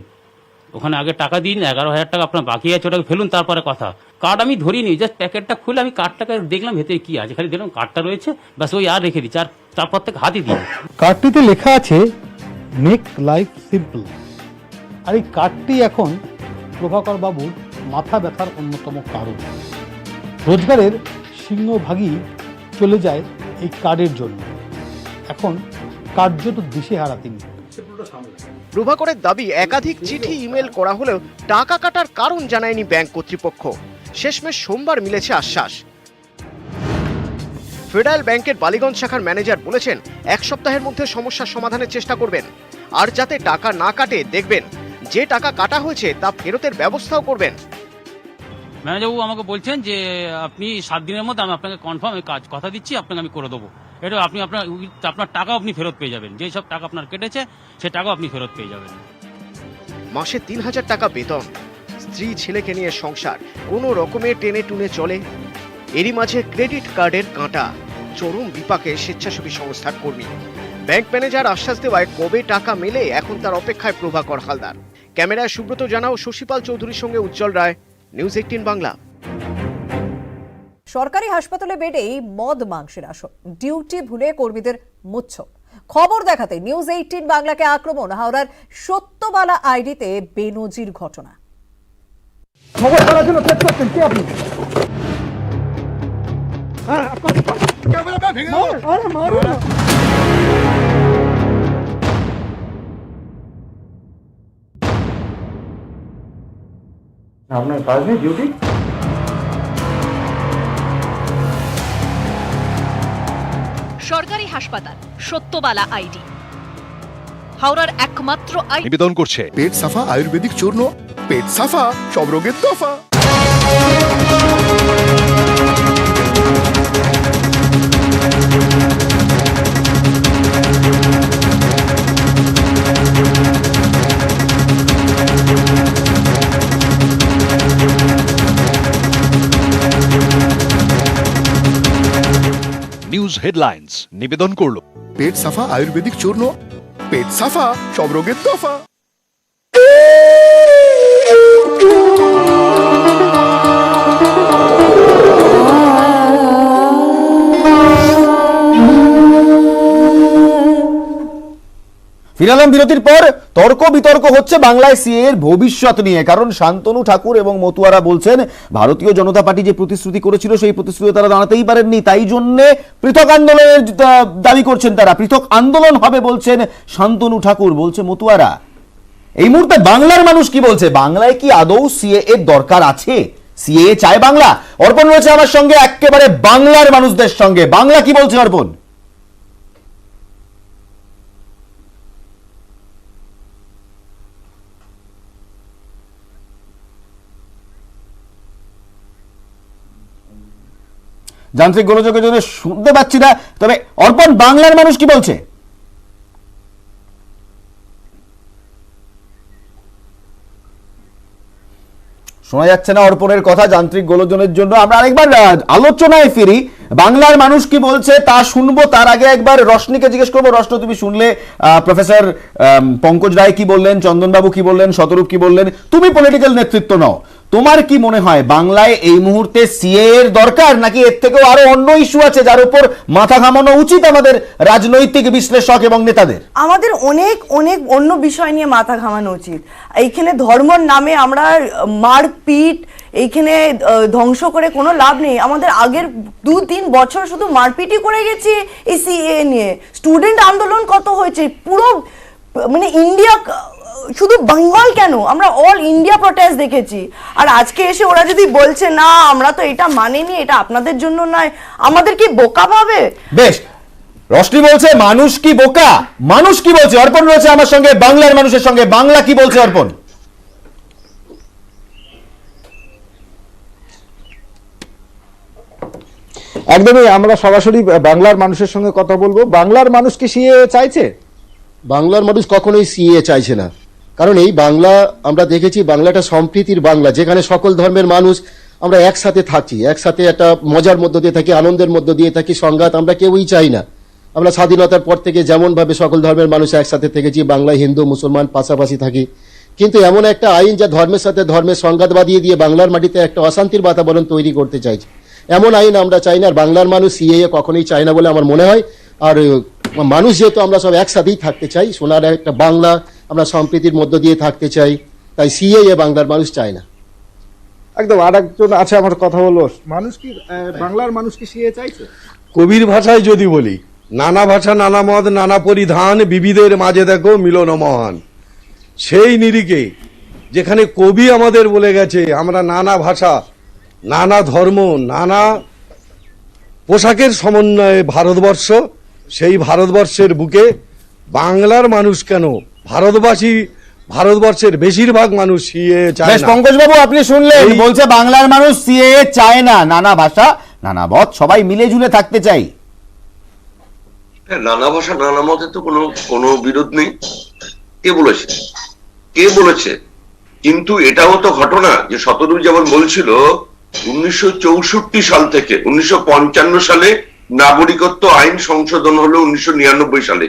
ওখানে আগে টাকা দিন, ১১,০০০ টাকা আপনার বাকি আছে, ওটাকে ফেলুন, তারপরে কথা। কার্ড আমি ধরিনি, জাস্ট প্যাকেটটা খুলে আমি কার্ডটাকে দেখলাম ভেতরে কি আছে, খালি দেখলাম কার্ডটা রয়েছে, ব্যাস ওই আর রেখে দিচ্ছি, আর তারপর থেকে হাতই দিই। কার্ডটিতে লেখা আছে মেক লাইফ সিম্পল। আর এই কার্ডটি এখন প্রভাকর বাবুর মাথা ব্যথার অন্যতম কারণ। রোজগারের সিংহভাগই চলে যায় এই কার্ডের জন্য। এখন কার্যত দিশেহারা তিনি। প্রভাকরের দাবি, একাধিক চিঠি ইমেল করা হলেও টাকা কাটার কারণ জানায়নি ব্যাংক কর্তৃপক্ষ। শেষমেশ সোমবার মিলেছে আশ্বাস। ফেডারেল ব্যাংকের বালিগঞ্জ শাখার ম্যানেজার বলেছেন ১ সপ্তাহের মধ্যে সমস্যার সমাধানের চেষ্টা করবেন, আর যাতে টাকা না কাটে দেখবেন। যে টাকা কাটা হয়েছে তা ফেরতের ব্যবস্থাও করবেন। ম্যানেজারবাবু আমাকে বলছেন যে আপনি ৭ দিনের মধ্যে আমি আপনাকে কনফার্ম কাজ কথা দিচ্ছি, আপনাকে আমি করে দেবো। এটা আপনি আপনার টাকাও আপনি ফেরত পেয়ে যাবেন, যেসব টাকা আপনার কেটেছে সে টাকাও আপনি ফেরত পেয়ে যাবেন। মাসে ৩,০০০ টাকা বেতন, স্ত্রী ছেলেকে নিয়ে সংসার কোনো রকমে টেনে টুনে চলে। এরই মাঝে ক্রেডিট কার্ডের কাঁটা। চরম বিপাকে স্বেচ্ছাসেবী সংস্থার কর্মী। ব্যাংক ম্যানেজার আশ্বাস দেওয়ায় কবে টাকা মেলে এখন তার অপেক্ষায় প্রভাকর হালদার। ক্যামেরায় সুব্রত জানা ও শশীপাল চৌধুরীর সঙ্গে উজ্জ্বল রায়, নিউজ ১৮ বাংলা। সরকারি হাসপাতালে বেডেই মদ মাংসের আসর, ডিউটি ভুলে কর্মীদের মুচ্ছব। খবর দেখাতে নিউজ ১৮ বাংলাকে আক্রমণ হাওড়ার সত্যবালা আইডিতে বেনজির ঘটনা। আপনার কাজ নেই, ডিউটি? সরকারি হাসপাতাল সত্যবালা আইডি, হাওড়ার একমাত্র আইডি নিবেদন করছে পেট সাফা আয়ুর্বেদিক চূর্ণ, পেট সাফা সব রোগের দফা। নিউজ হেডলাইন্স নিবেদন করলো পেট সাফা আয়ুর্বেদিক চূর্ণ, পেট সাফা সব রোগের দফা। ফিরালাম বিরতির পর। তর্ক বিতর্ক হচ্ছে বাংলায় সিএ এর ভবিষ্যৎ নিয়ে, কারণ শান্তনু ঠাকুর এবং মতুয়ারা বলছেন ভারতীয় জনতা পার্টি যে প্রতিশ্রুতি করেছিল সেই প্রতিশ্রুতি তারা দাঁড়াতেই পারেননি, তাই জন্য পৃথক আন্দোলনের দাবি করছেন তারা। পৃথক আন্দোলন হবে বলছেন শান্তনু ঠাকুর, বলছে মতুয়ারা। এই মুহূর্তে বাংলার মানুষ কি বলছে? বাংলায় কি আদৌ সিএ এর দরকার আছে? সিএ চায় বাংলা? অর্পণ রয়েছে আমার সঙ্গে একেবারে বাংলার মানুষদের সঙ্গে। বাংলা কি বলছে অর্পণ? যান্ত্রিক গোলযোগের জন্য শুনতে পাচ্ছি না, তবে অর্পণ বাংলার মানুষ কি বলছে? শোনা যাচ্ছে না অর্পণের কথা যান্ত্রিক গোলযোগের জন্য। আমরা আরেকবার আলোচনায় ফিরি। বাংলার মানুষ কি বলছে তা শুনবো, তার আগে একবার রশনিকে জিজ্ঞেস করবো। রশনি, তুমি শুনলে প্রফেসর পঙ্কজ রায় কি বললেন, চন্দনবাবু কি বললেন, শতরূপ কি বললেন, তুমি পলিটিক্যাল নেতৃত্ব নাও, তোমার কি মনে হয় বাংলায় এই মুহূর্তে সিএ এর দরকার, নাকি এর থেকেও আরো অন্য ইস্যু আছে যার উপর মাথা ঘামানো উচিত আমাদের রাজনৈতিক বিশ্লেষক এবং নেতাদের? আমাদের অনেক অনেক অন্য বিষয় নিয়ে মাথা ঘামানো উচিত। এইখানে ধর্মর নামে আমরা মারপিট এইখানে ধ্বংস করে কোনো লাভ নেই। আমাদের আগের 2-3 বছর শুধু মারপিটই করে গেছি এই সিএ নিয়ে। স্টুডেন্ট আন্দোলন কত হয়েছে, পুরো মানে ইন্ডিয়া, শুধু বেঙ্গল কেন, আমরা অল ইন্ডিয়া প্রটেস্ট দেখেছি। আর আজকে এসে ওরা যদি বলছে না আমরা তো এটা মানিনি, এটা আপনাদের জন্য নয়, আমাদের কি বোকা ভাবে? বেশ, রশনি বলছে মানুষ কি বোকা, মানুষ কি বলছে? অর্পণ রয়েছে আমার সঙ্গে বাংলার মানুষের সঙ্গে। বাংলা কি বলছে অর্পণ? একদমই, আমরা সরাসরি বাংলার মানুষের সঙ্গে কথা বলবো। বাংলার মানুষ কি সিএ চাইছে? বাংলার মানুষ কখনোই সিএ চাইছে না, কারণ এই বাংলা আমরা দেখেছি বাংলাটা সম্প্রীতির বাংলা, যেখানে সকল ধর্মের মানুষ আমরা একসাথে থাকি, একসাথে একটা মজার মধ্য দিয়ে থাকি, আনন্দের মধ্য দিয়ে থাকি। সংঘাত আমরা কেউই চাই না। আমরা স্বাধীনতার পর থেকে যেমন ভাবে সকল ধর্মের মানুষ একসাথে থেকেছি, বাংলায় হিন্দু মুসলমান পাশাপাশি থাকি, কিন্তু এমন একটা আইন যা ধর্মের সাথে ধর্মের সংঘাত বাঁধিয়ে দিয়ে বাংলার মাটিতে একটা অশান্তির বাতাবরণ তৈরি করতে চাইছে, এমন আইন আমরা চাই না। আর বাংলার মানুষ সিএ কখনোই চায় না বলে আমার মনে হয়। আর মানুষ যেহেতু আমরা সব একসাথেই থাকতে চাই, সোনার একটা বাংলা, আমরা সম্প্রীতির মধ্য দিয়ে থাকতে চাই, তাই সিএ বাংলার মানুষ চায় না। একদম। আর একজন আছে আমার কথা বলবো। মানুষ কি, বাংলার মানুষ কি সিএ চাইছে? কবির ভাষায় যদি বলি, নানা ভাষা নানা মত নানা পরিধান, বিবিধের মাঝে দেখো মিলন মহান। সেই নিরিখে যেখানে কবি আমাদের বলে গেছে আমরা নানা ভাষা নানা ধর্ম নানা পোশাকের সমন্বয়ে ভারতবর্ষ, সেই ভারতবর্ষের বুকে বাংলার মানুষ কেন, ভারতবর্ষের বেশিরভাগ মানুষ সিএ চায় না। পঙ্কজ বাবু, আপনি শুনলেন, বলছে বাংলার মানুষ সিএ চায় না, নানা ভাষা নানা মত সবাই মিলে ঝুলে থাকতে চাই। নানা ভাষা নানা মতে তো কোনো বিরোধ নেই। কে বলেছে? কিন্তু এটাও তো ঘটনা যে শতরূপ যেমন বলছিল 1964 সাল থেকে 1955 সালে নাগরিকত্ব আইন সংশোধন হলো 1999 সালে।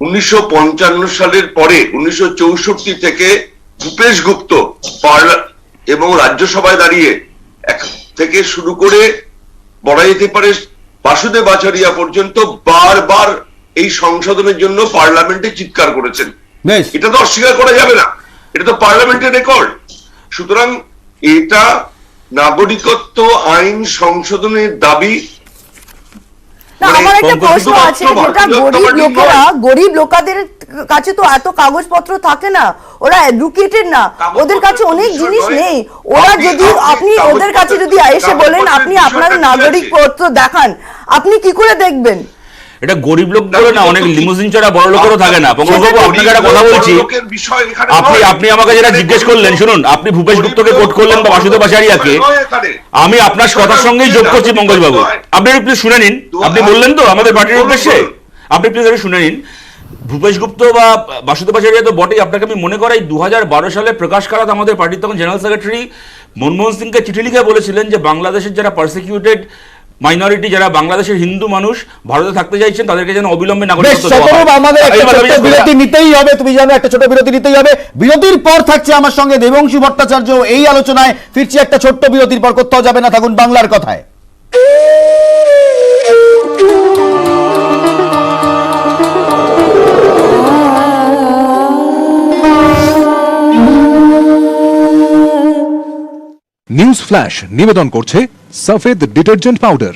1955 সালের পরে 1964 থেকে ভূপেশ গুপ্ত এবং রাজ্যসভায় দাঁড়িয়ে থেকে শুরু করে বলা যেতে পারে বাসুদেব আচারিয়া পর্যন্ত বারবার এই সংশোধনের জন্য পার্লামেন্টে চিৎকার করেছেন। এটা তো অস্বীকার করা যাবে না, এটা তো পার্লামেন্টের রেকর্ড। সুতরাং এটা নাগরিকত্ব আইন সংশোধনের দাবি। আমার একটা প্রশ্ন আছে, যেটা গরিব লোকেদের কাছে তো এত কাগজপত্র থাকে না, ওরা এডুকেটেড না, ওদের কাছে অনেক জিনিস নেই। ওরা যদি আপনি ওদের কাছে যদি এসে বলেন আপনি আপনার নাগরিকত্ব দেখান, আপনি কি করে দেখবেন? এটা গরিব লোক বলে না, অনেক লিমুজিন ছাড়া বড় লোকেরও থাকে না। পঙ্কজবাবু, আপনাকে একটা কথা বলছি, আপনি আমাকে যেটা জিজ্ঞেস করলেন, শুনুন, আপনি ভূপেশ গুপ্তকে কোট করলেন বা বাসুদেব আচারিয়াকে, আমি আপনার কথার সঙ্গেই যোগ করছি পঙ্কজবাবু। আপনি প্লিজ শুনে নিন, আপনি বললেন তো আমাদের পার্টির উদ্দেশ্যে, আপনি প্লিজ একটু শুনে নিন। ভূপেশ গুপ্ত বা বাসুদেব আচার্য তো বটেই, আপনাকে আমি মনে করাই 2012 সালে প্রকাশ কারাত আমাদের পার্টির তখন জেনারেল সেক্রেটারি মনমোহন সিংকে চিঠি লিখে বলেছিলেন যে বাংলাদেশের যারা পারসিকিউটেড মাইনরিটি, যারা বাংলাদেশের হিন্দু মানুষ ভারতে থাকতে চাইছেন, তাদেরকে যেন অবিলম্বে নাগরিকত্ব দেওয়া হয়। আমাদের একটা ছোট বিরতি নিতেই হবে, তুমি জানো একটা ছোট বিরতি নিতেই হবে। বিরতির পর থাকছে আমার সঙ্গে দেবংশী ভট্টাচার্য এই আলোচনায়। ফিরছি একটা ছোট্ট বিরতির পর, কোথাও যাবে না, থাকুন বাংলার কথায়। নিউজ ফ্ল্যাশ নিবেদন করছে সফেদ ডিটারজেন্ট পাউডার।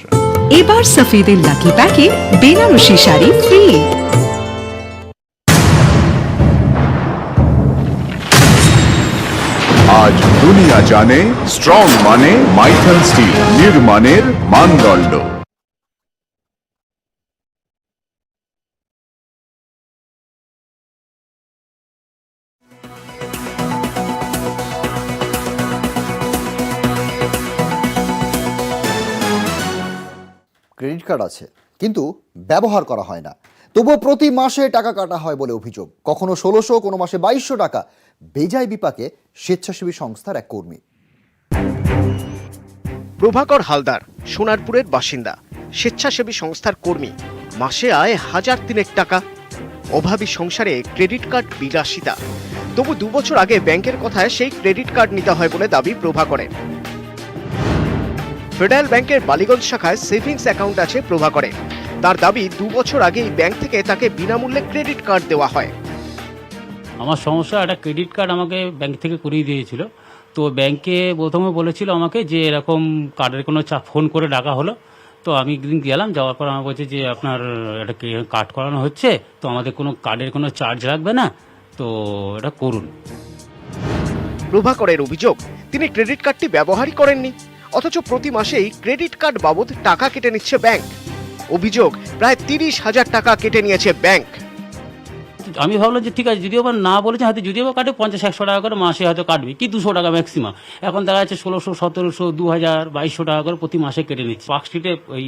এবার সফেদের লাকি প্যাকে বেনারসি শাড়ি ফ্রি। আজ দুনিয়া জানে স্ট্রং মানে মাইথন স্টিল, নির্মাণের মানদণ্ড। ক্রেডিট কার্ড আছে কিন্তু ব্যবহার করা হয় না, তবুও প্রতি মাসে টাকা কাটা হয় বলে অভিযোগ। কখনো 1600, কোনো মাসে 2200 টাকা বেজায় বিপাকে স্বেচ্ছাসেবী সংস্থার এক কর্মী। প্রভাকর হালদার সোনারপুরের বাসিন্দা, স্বেচ্ছাসেবী সংস্থার কর্মী, মাসে আয় 1003 টাকা। অভাবী সংসারে ক্রেডিট কার্ড বিলাসিতা। তবু 2 বছর আগে ব্যাংকের কথায় সেই ক্রেডিট কার্ড নিতে হয় বলে দাবি প্রভাকরের। ফেডারেল ব্যাংকের বালিগঞ্জ শাখায় সেভিংস অ্যাকাউন্ট আছে প্রভাকরের। তার দাবি 2 বছর আগে এই ব্যাংক থেকে তাকে বিনামূল্যে ক্রেডিট কার্ড দেওয়া হয়। আমার সমস্যা, একটা ক্রেডিট কার্ড আমাকে ব্যাংক থেকে করিয়ে দিয়েছিল। তো ব্যাংকে প্রথমে বলেছিল আমাকে যে এরকম কার্ডের কোনো ফোন করে ডাকা হলো। তো আমি একদিন গেলাম, যাওয়ার পর আমার বলছে যে আপনার একটা কার্ড করানো হচ্ছে, তো আমাদের কোনো কার্ডের কোনো চার্জ লাগবে না, তো এটা করুন। প্রভাকরের অভিযোগ, তিনি ক্রেডিট কার্ডটি ব্যবহারই করেননি, অথচ প্রতি মাসেই ক্রেডিট কার্ড বাবদ টাকা কেটে নিচ্ছে ব্যাংক। অভিযোগ, প্রায় 30,000 টাকা কেটে নিয়েছে ব্যাংক। আমি ভাবলাম যে ঠিক আছে, যদিও বা না বলেছে, হয়তো যদিও বা কাটে 50-100 টাকা করে মাসে হয়তো কাটবে, কি 200 টাকা ম্যাক্সিমাম। এখন দেখা যাচ্ছে 1600, 1700, 2000, 2200 টাকা করে প্রতি মাসে কেটে নিচ্ছে। পার্ক স্ট্রিটে ওই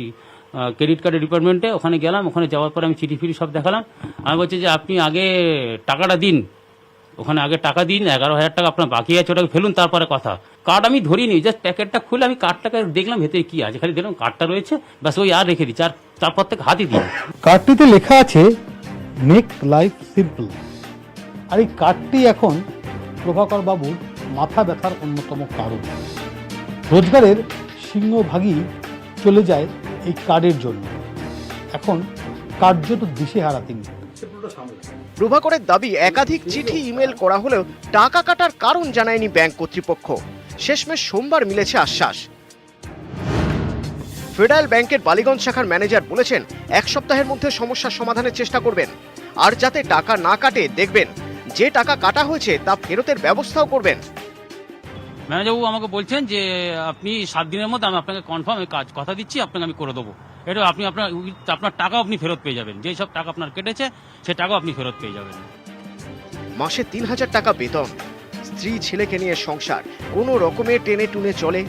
ক্রেডিট কার্ডের ডিপার্টমেন্টে ওখানে গেলাম। ওখানে যাওয়ার পর আমি চিঠি ফিরি সব দেখালাম। আমি বলছি যে আপনি আগে টাকাটা দিন, ওখানে আগে টাকা দিন, 11,000 টাকা আপনার বাকি আছে, ওটাকে ফেলুন, তারপরে কথা। কার্ড আমি ধরিনি, জাস্ট প্যাকেটটা খুলে আমি কার্ডটাকে দেখলাম ভেতরে কি আছে, খালি দেখলাম কার্ডটা রয়েছে, ব্যাস ওই আর রেখে দিচ্ছি, আর তারপর থেকে হাতই দিই। কার্ডটিতে লেখা আছে মেক লাইফ সিম্পল। আর এই কার্ডটি এখন প্রভাকর বাবুর মাথা ব্যথার অন্যতম কারণ। রোজগারের সিংহভাগই চলে যায় এই কার্ডের জন্য। এখন কার্যত দিশেহারা তিনি। প্রভাকরের দাবি, একাধিক চিঠি ইমেল করা হলেও টাকা কাটার কারণ জানায়নি ব্যাংক কর্তৃপক্ষ। শেষমেশ সোমবার মিলেছে আশ্বাস। ফেডারেল ব্যাংকের বালিগঞ্জ শাখার ম্যানেজার বলেছেন 1 সপ্তাহের মধ্যে সমস্যার সমাধানের চেষ্টা করবেন, আর যাতে টাকা না কাটে দেখবেন। যে টাকা কাটা হয়েছে তা ফেরতের ব্যবস্থাও করবেন। ম্যানেজারবাবু আমাকে বলছেন যে আপনি 7 দিনের মধ্যে আমি আপনাকে কনফার্ম কাজ কথা দিচ্ছি, আপনাকে আমি করে দেবো। এটা আপনি আপনার টাকাও আপনি ফেরত পেয়ে যাবেন, যেই সব টাকা আপনার কেটেছে সে টাকাও আপনি ফেরত পেয়ে যাবেন। মাসে 3,000 টাকা বেতন, স্ত্রী ছেলেকে নিয়ে সংসার কোনো রকমে টেনে টুনে চলে।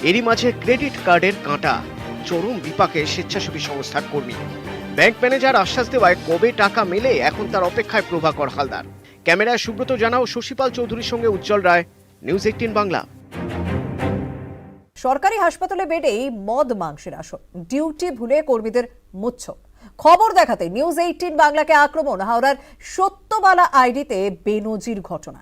এরই মাঝে ক্রেডিট কার্ডের কাঁটা, চরম বিপাকে স্বেচ্ছাসেবী সংস্থার কর্মী। ব্যাংক ম্যানেজার আশ্বাস দেওয়ায় কবে টাকা মেলে এখন তার অপেক্ষায় প্রভাকর হালদার। ক্যামেরায় সুব্রত জানা ও শশীপাল চৌধুরীর সঙ্গে উজ্জ্বল রায়, নিউজ 18 বাংলা। সরকারি হাসপাতালে বেডেই মদ মাংসের আসর, ডিউটি ভুলে কর্মীদের মুচ্ছক। খবর দেখাতে নিউজ 18 বাংলাকে আক্রমণ হাওড়ার সত্যবালা আইডিতে বেনজির ঘটনা।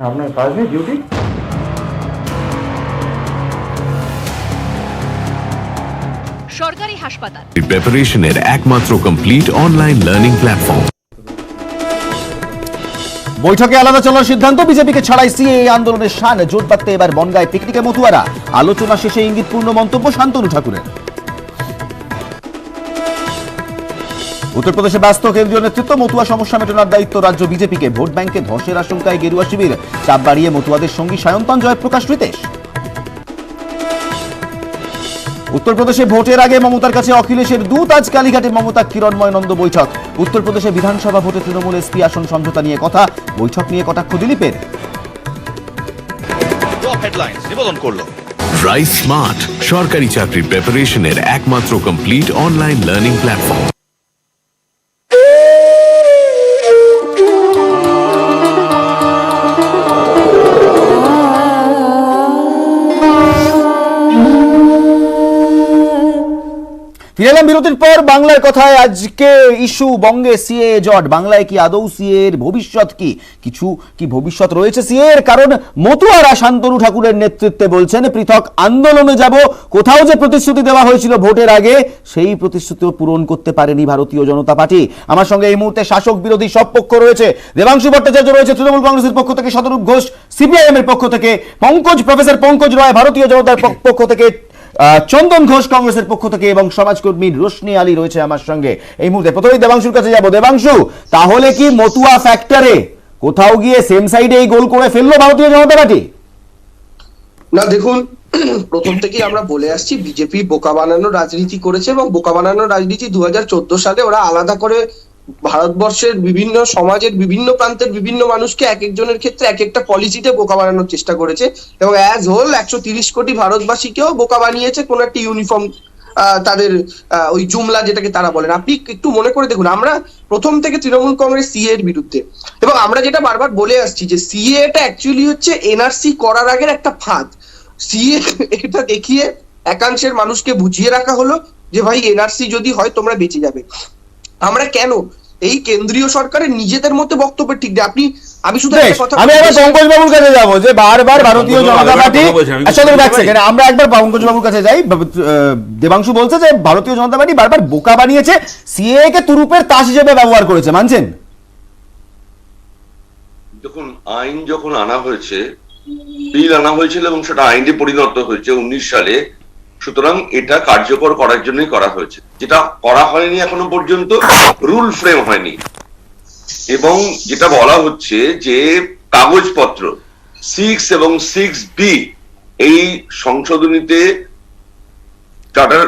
আপনার কাজ নেই, ডিউটি? সরকারি হাসপাতাল প্রিপারেশনের একমাত্র কমপ্লিট অনলাইন লার্নিং প্ল্যাটফর্ম। বৈঠকে আলাদা চলার সিদ্ধান্ত, বিজেপিকে ছাড়াই সিএএ আন্দোলনের শান। জোট বাঁধতে এবার বনগাঁয় পিকনিকে মতুয়ারা। আলোচনা শেষে ইঙ্গিতপূর্ণ মন্তব্য শান্তনু ঠাকুরের। উত্তরপ্রদেশে ব্যস্ত কেন্দ্রীয় নেতৃত্ব, মতুয়া সমস্যা মেটানোর দায়িত্ব রাজ্য বিজেপিকে। ভোট ব্যাংকে ধসের আশঙ্কায় গেরুয়া শিবির, চাপ বাড়িয়ে মতুয়াদের সঙ্গী সায়ন্তন, জয়প্রকাশ, রিতেশ। উত্তরপ্রদেশে ভোটের আগে মমতার কাছে অখিলেশের দূত, আজ কালীঘাটে মমতা কিরণময় নন্দ বৈঠক। উত্তরপ্রদেশে বিধানসভা ভোটে তৃণমূল এসপি আসন সমঝোতা নিয়ে কথা, বৈঠক নিয়ে কটাক্ষ দিলীপের। নিবেদন করলো রাইস স্মার্ট, সরকারি চাকরি প্রিপারেশনের একমাত্র কমপ্লিট অনলাইন লার্নিং প্ল্যাটফর্ম। ফিরে এলাম বিরতির পর। বাংলার কথায় আজকে ইস্যু বঙ্গে সিএ জট। বাংলায় কি আদৌ সিএ এর ভবিষ্যৎ কি? কিছু কি ভবিষ্যৎ রয়েছে সিএ এর? কারণ মতুয়ারা শান্তনু ঠাকুরের নেতৃত্বে বলছেন পৃথক আন্দোলনে যাব। কোথাও যে প্রতিশ্রুতি দেওয়া হয়েছিল ভোটের আগে, সেই প্রতিশ্রুতিও পূরণ করতে পারেনি ভারতীয় জনতা পার্টি। আমার সঙ্গে এই মুহূর্তে শাসক বিরোধী সব পক্ষ রয়েছে। দেবাংশু ভট্টাচার্য রয়েছে তৃণমূল কংগ্রেসের পক্ষ থেকে, শতরূপ ঘোষ সিপিআইএম এর পক্ষ থেকে, প্রফেসর পঙ্কজ রায় ভারতীয় জনতার পক্ষ থেকে, চন্দন ঘোষ কংগ্রেসের পক্ষ থেকে এবং সমাজকর্মী রোশনি আলী রয়েছে আমার সঙ্গে এই মুহূর্তে। প্রথমেই দেবাংশুর কাছে যাব। দেবাংশু, তাহলে কি মতুয়া ফ্যাক্টরে কোথাও গিয়ে সেম সাইডে এই গোল করে ফেললো ভারতীয় জনতা পার্টি? না, দেখুন, প্রথম থেকেই আমরা বলে আসছি বিজেপি বোকা বানানোর রাজনীতি করেছে এবং বোকা বানানোর রাজনীতি 2014 সালে ওরা আলাদা করে ভারতবর্ষের বিভিন্ন সমাজের বিভিন্ন প্রান্তের বিভিন্ন মানুষকে এক একজনের ক্ষেত্রে এক একটা পলিসিতে বোকা বানানোর চেষ্টা করেছে এবং অ্যাজ হোল 130 কোটি ভারতবাসীকেও বোকা বানিয়েছে কোন একটা ইউনিফর্ম তাদের ওই জুমলা যেটাকে তারা বলেন। আপনি একটু মনে করে দেখুন, আমরা প্রথম থেকে তৃণমূল কংগ্রেস সিএ এর বিরুদ্ধে এবং আমরা যেটা বারবার বলে আসছি যে সিএ এটা অ্যাকচুয়ালি হচ্ছে এনআরসি করার আগের একটা ফাঁদ। সিএ এটা দেখিয়ে একাংশের মানুষকে বুঝিয়ে রাখা হলো যে ভাই এনআরসি যদি হয় তোমরা বেঁচে যাবে। আমরা কেন এই কেন্দ্রীয় সরকারের নিজেদের মধ্যে বক্তব্য ঠিক নেই। আমি শুধু একটা কথা, আমি আবার পঙ্কজ বাবুর কাছে যাব যে বারবার ভারতীয় জনতা পার্টি, আমরা একবার পঙ্কজ বাবুর কাছে যাই। দেবাংশু বলছে যে ভারতীয় জনতা পার্টি বারবার বোকা বানিয়েছে, সিএ কে তুরুপের তাস হিসেবে ব্যবহার করেছে, মানছেন? দেখুন, আইন যখন আনা হয়েছে, বিল আনা হয়েছিল এবং সেটা আইনে পরিণত হয়েছে 19 সালে, সুতরাং এটা কার্যকর করার জন্যই করা হয়েছে। যেটা করা হয়নি এখনো পর্যন্ত, রুল ফ্রেম হয়নি। এবং যেটা বলা হচ্ছে যে কাগজপত্র 6 এবং 6B এই সংশোধনীতে চার্টার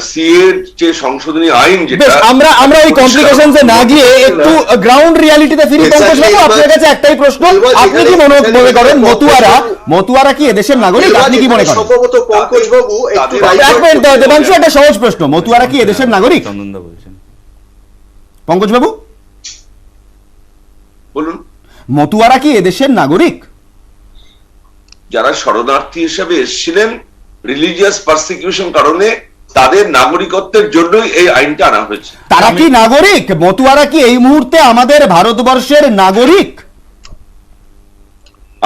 সিএর যে সংশোধনী আইন, যেটা আমরা ওই কমপ্লিকেশনসে না গিয়ে একটু গ্রাউন্ড রিয়ালিটিতে ফিরি। পঙ্কজ বাবু, আপনার কাছে একটাই প্রশ্ন, আপনি কি মনে করেন মতুয়ারা কি এদেশের নাগরিক? আপনি কি মনে করেন? সম্ভবত পঙ্কজ বাবু একটু দেবাংশু, একটা সহজ প্রশ্ন, মতুয়ারা কি এদেশের নাগরিক? পঙ্কজ বাবু বলুন, মতুয়ারা কি এদেশের নাগরিক? যারা শরণার্থী হিসেবে এসেছিলেন রিলিজিয়াস পারসিকিউশন কারণে, তাদের নাগরিকত্বের জন্যই এই আইনটা আনা হয়েছে। তারা কি নাগরিক? মতুয়ারা কি এই মুহূর্তে আমাদের ভারতবর্ষের নাগরিক?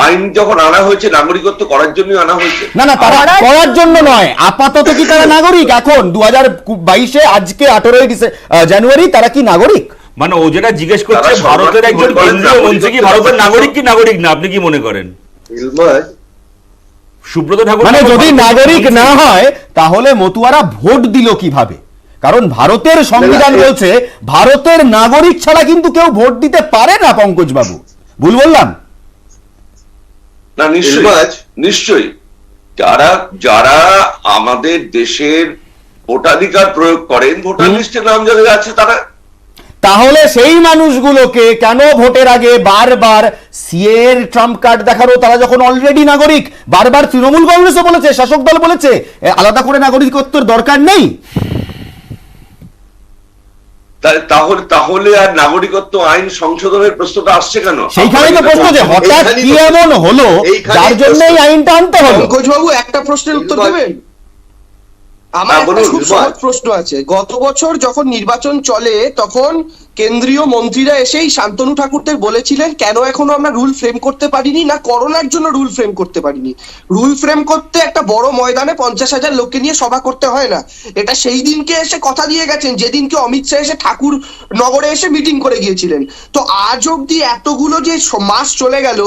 আইন যখন আনা হয়েছে নাগরিকত্ব করার জন্যই আনা হয়েছে। না, তারা করার জন্য নয়, আপাতত কি তারা নাগরিক? এখন 2022-এ আজকে 18 জানুয়ারি তারা কি নাগরিক? মানে ও যেটা জিজ্ঞেস করছে, ভারতের একজন কেন্দ্রীয় মন্ত্রী কি ভারতের নাগরিক কি নাগরিক না, আপনি কি মনে করেন? সুব্রত ঠাকুর, মানে যদি নাগরিক না হয় তাহলে মতুয়ারা ভোট দিল কিভাবে? কারণ ভারতের সংবিধান বলছে ভারতের নাগরিক ছাড়া কিন্তু কেউ ভোট দিতে পারে না। পঙ্কজ বাবু, ভুল বললাম? না, নিশ্চয়ই যারা আমাদের দেশের ভোটাধিকার প্রয়োগ করেন, ভোটার লিস্টে নাম যাদের আছে তারা। তাহলে সেই মানুষগুলোকে কেন ভোটের আগে বারবার সিএ এর ট্রাম্প কার্ড দেখানো, তারা যখন অলরেডি নাগরিক? বারবার তৃণমূল কংগ্রেসও বলেছে, শাসক দল বলেছে আলাদা করে নাগরিকত্বের দরকার নেই। তাহলে আর নাগরিকত্ব আইন সংশোধনের প্রশ্নটা আসছে কেন? সেইখানে তো প্রশ্ন যে হঠাৎ কি এমন হলো যার জন্য এই আইনটা আনতে হলো। পঙ্কজ বাবু, একটা প্রশ্নের উত্তর দেবেন? আমার একটা খুব সহজ প্রশ্ন আছে। গত বছর যখন নির্বাচন চলে তখন কেন্দ্রীয় মন্ত্রীরা এসেই শান্তনু ঠাকুরদের বলেছিলেন কেন এখনো আমরা রুল ফ্রেম করতে পারিনি, না করোনার জন্য রুল ফ্রেম করতে পারিনি। রুল ফ্রেম করতে একটা বড় ময়দানে 50,000 লোককে নিয়ে সভা করতে হয় না। এটা সেই দিনকে এসে কথা দিয়ে গেছেন যেদিনকে অমিত শাহ এসে ঠাকুর নগরে এসে মিটিং করে গিয়েছিলেন। তো আজ অব্দি এতগুলো যে মাস চলে গেল,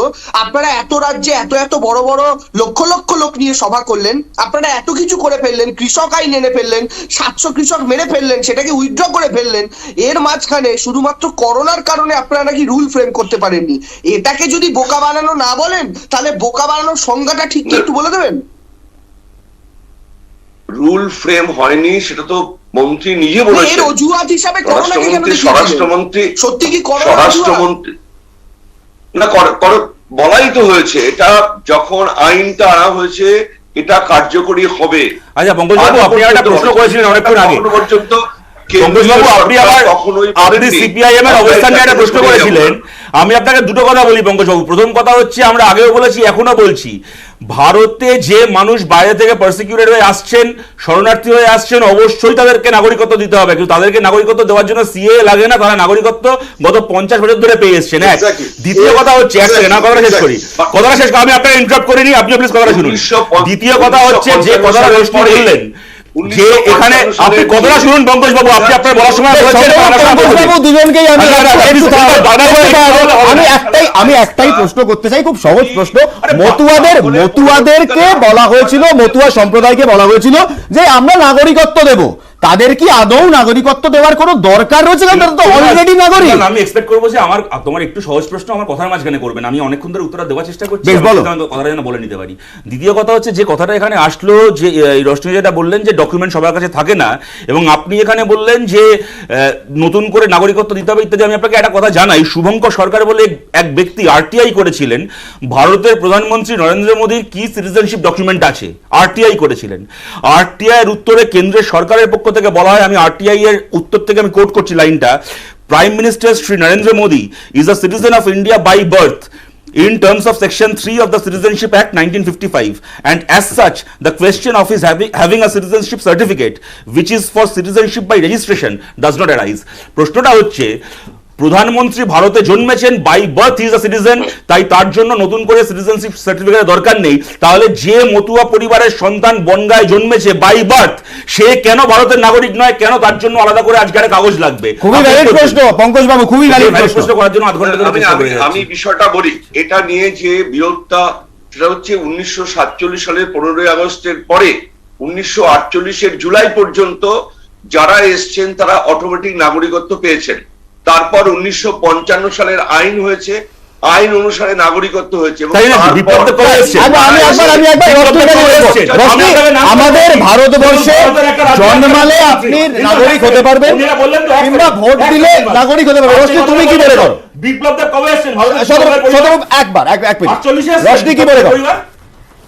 আপনারা এত রাজ্যে এত এত বড় বড় লক্ষ লক্ষ লোক নিয়ে সভা করলেন, আপনারা এত কিছু করে ফেললেন, কৃষক আইন এনে ফেললেন, 700 কৃষক মেরে ফেললেন, সেটাকে উইথড্র করে ফেললেন। এর মাঝখানে শুধুমাত্র করোনার কারণে আপনারা নাকি রুল ফ্রেম করতে পারেননি। এটাকে যদি বোকা বানানো না বলেন, তাহলে বোকা বানানোর সংজ্ঞাটা ঠিক কি একটু বলে দেবেন? রুল ফ্রেম হয়নি সেটা তো মন্ত্রী নিজে বলেছেন। এর অজুহাত হিসাবে করোনাকে কেন দেখিয়েছিলেন? স্বরাষ্ট্রমন্ত্রী সত্যি কি করোনা স্বরাষ্ট্রমন্ত্রী না বলাই তো হয়েছে, এটা যখন আইনটা আনা হয়েছে এটা কার্যকরী হবে। আচ্ছা পঙ্কজবাবু, আপনি একটা প্রশ্ন করেছিলেন অনেকক্ষণ আগে পর্যন্ত। পঙ্কজবাবু, আপনি সিপিআইএম এর অবস্থান নিয়ে একটা প্রশ্ন করেছিলেন। আমি আপনাকে দুটো কথা বলি পঙ্কজবাবু। প্রথম কথা হচ্ছে, আমরা আগেও বলেছি এখনো বলছি, ভারতে যে মানুষ বাইরে থেকে পারসিকিউটেড হয়ে আসছেন, শরণার্থী হয়ে আসছেন, অবশ্যই তাদেরকে নাগরিকত্ব দিতে হবে। কিন্তু তাদেরকে নাগরিকত্ব দেওয়ার জন্য সিএ লাগে না, তারা নাগরিকত্ব গত 50 বছর ধরে পেয়ে এসছেন। দ্বিতীয় কথা হচ্ছে, এক সেকেন্ড না, কথাটা শেষ করি, কথাটা শেষ করি, আমি আপনাকে ইন্টারাপ্ট করিনি, আপনি প্লিজ কথাটা শুনুন। দ্বিতীয় কথা হচ্ছে, যে কথাটা রোশনি বললেন যে এখানে, আপনি কথাটা শুনুন পঙ্কজবাবু, আপনি আপনার বলার সময় দুজনকেই আমি একটাই প্রশ্ন করতে চাই, খুব সহজ প্রশ্ন। মতুয়াদেরকে বলা হয়েছিল, মতুয়া সম্প্রদায়কে বলা হয়েছিল যে আমরা নাগরিকত্ব দেব, তাদের কি আদৌ নাগরিকত্ব দেওয়ার কোনো দরকার রয়েছে? কারণ তারা তো অলরেডি নাগরিক। আমি এক্সপেক্ট করবো যে আমার তোমার একটু সহজ প্রশ্ন আমার কথার মাঝখানে করবেন, আমি অনেকক্ষণ ধরে উত্তরটা দেওয়ার চেষ্টা করছি, কথাটা যেন বলে নিতে পারি। দ্বিতীয় কথা হচ্ছে, যে কথাটা এখানে আসলো, যে রোশনি যেটা বললেন যে ডকুমেন্ট সবার কাছে থাকে না, এবং আপনি এখানে বললেন যে নতুন করে নাগরিকত্ব দিতে হবে ইত্যাদি। আমি আপনাকে একটা কথা জানাই, শুভঙ্কর সরকার বলে এক ব্যক্তি আরটিআই করেছিলেন, ভারতের প্রধানমন্ত্রী নরেন্দ্র মোদীর কি সিটিজেনশিপ ডকুমেন্ট আছে, আরটিআই করেছিলেন। আরটিআই এর উত্তরে কেন্দ্রের সরকারের পক্ষ থেকে বলা হয়, আমি আরটিআই এর উত্তর থেকে আমি কোট করছি লাইনটা, prime minister Shri Narendra Modi is a citizen of India by birth in terms of section 3 of the Citizenship Act 1955, and as such the question of his having a citizenship certificate which is for citizenship by registration does not arise. প্রশ্নটা হচ্ছে, প্রধানমন্ত্রী ভারতে জন্মেছেন, by birth is a citizen, তাই তার জন্য নতুন করে সিটিজেনশিপ সার্টিফিকেটের দরকার নেই। তাহলে যে মতুয়া পরিবারের সন্তান বনগাঁয় জন্মেছে বাই বার্থ, সে কেন ভারতের নাগরিক নয়? কেন তার জন্য আলাদা করে আজকে একটা কাগজ লাগবে? খুবই ভ্যালিড প্রশ্ন পঙ্কজ বাবু, খুবই ভ্যালিড প্রশ্ন করার জন্য আধ ঘন্টা ধরে আমি বিষয়টা বলি। এটা নিয়ে যে বিরোধটা, সেটা হচ্ছে 1947 সালের 15ই আগস্টের পরে 1948 জুলাই পর্যন্ত যারা এসছেন তারা অটোমেটিক নাগরিকত্ব পেয়েছেন। তারপর 1955 সালের আইন হয়েছে, আইন অনুসারে নাগরিকত্ব হয়েছে। আমাদের ভারতবর্ষে জন্মালে আপনি নাগরিক হতে পারবেন, কিংবা ভোট দিলে নাগরিক হতে পারবেন। রোশনি, তুমি কি মনে করো? বিপ্লবদেব কবে এসেছেন? রোশনি কি মনে করো?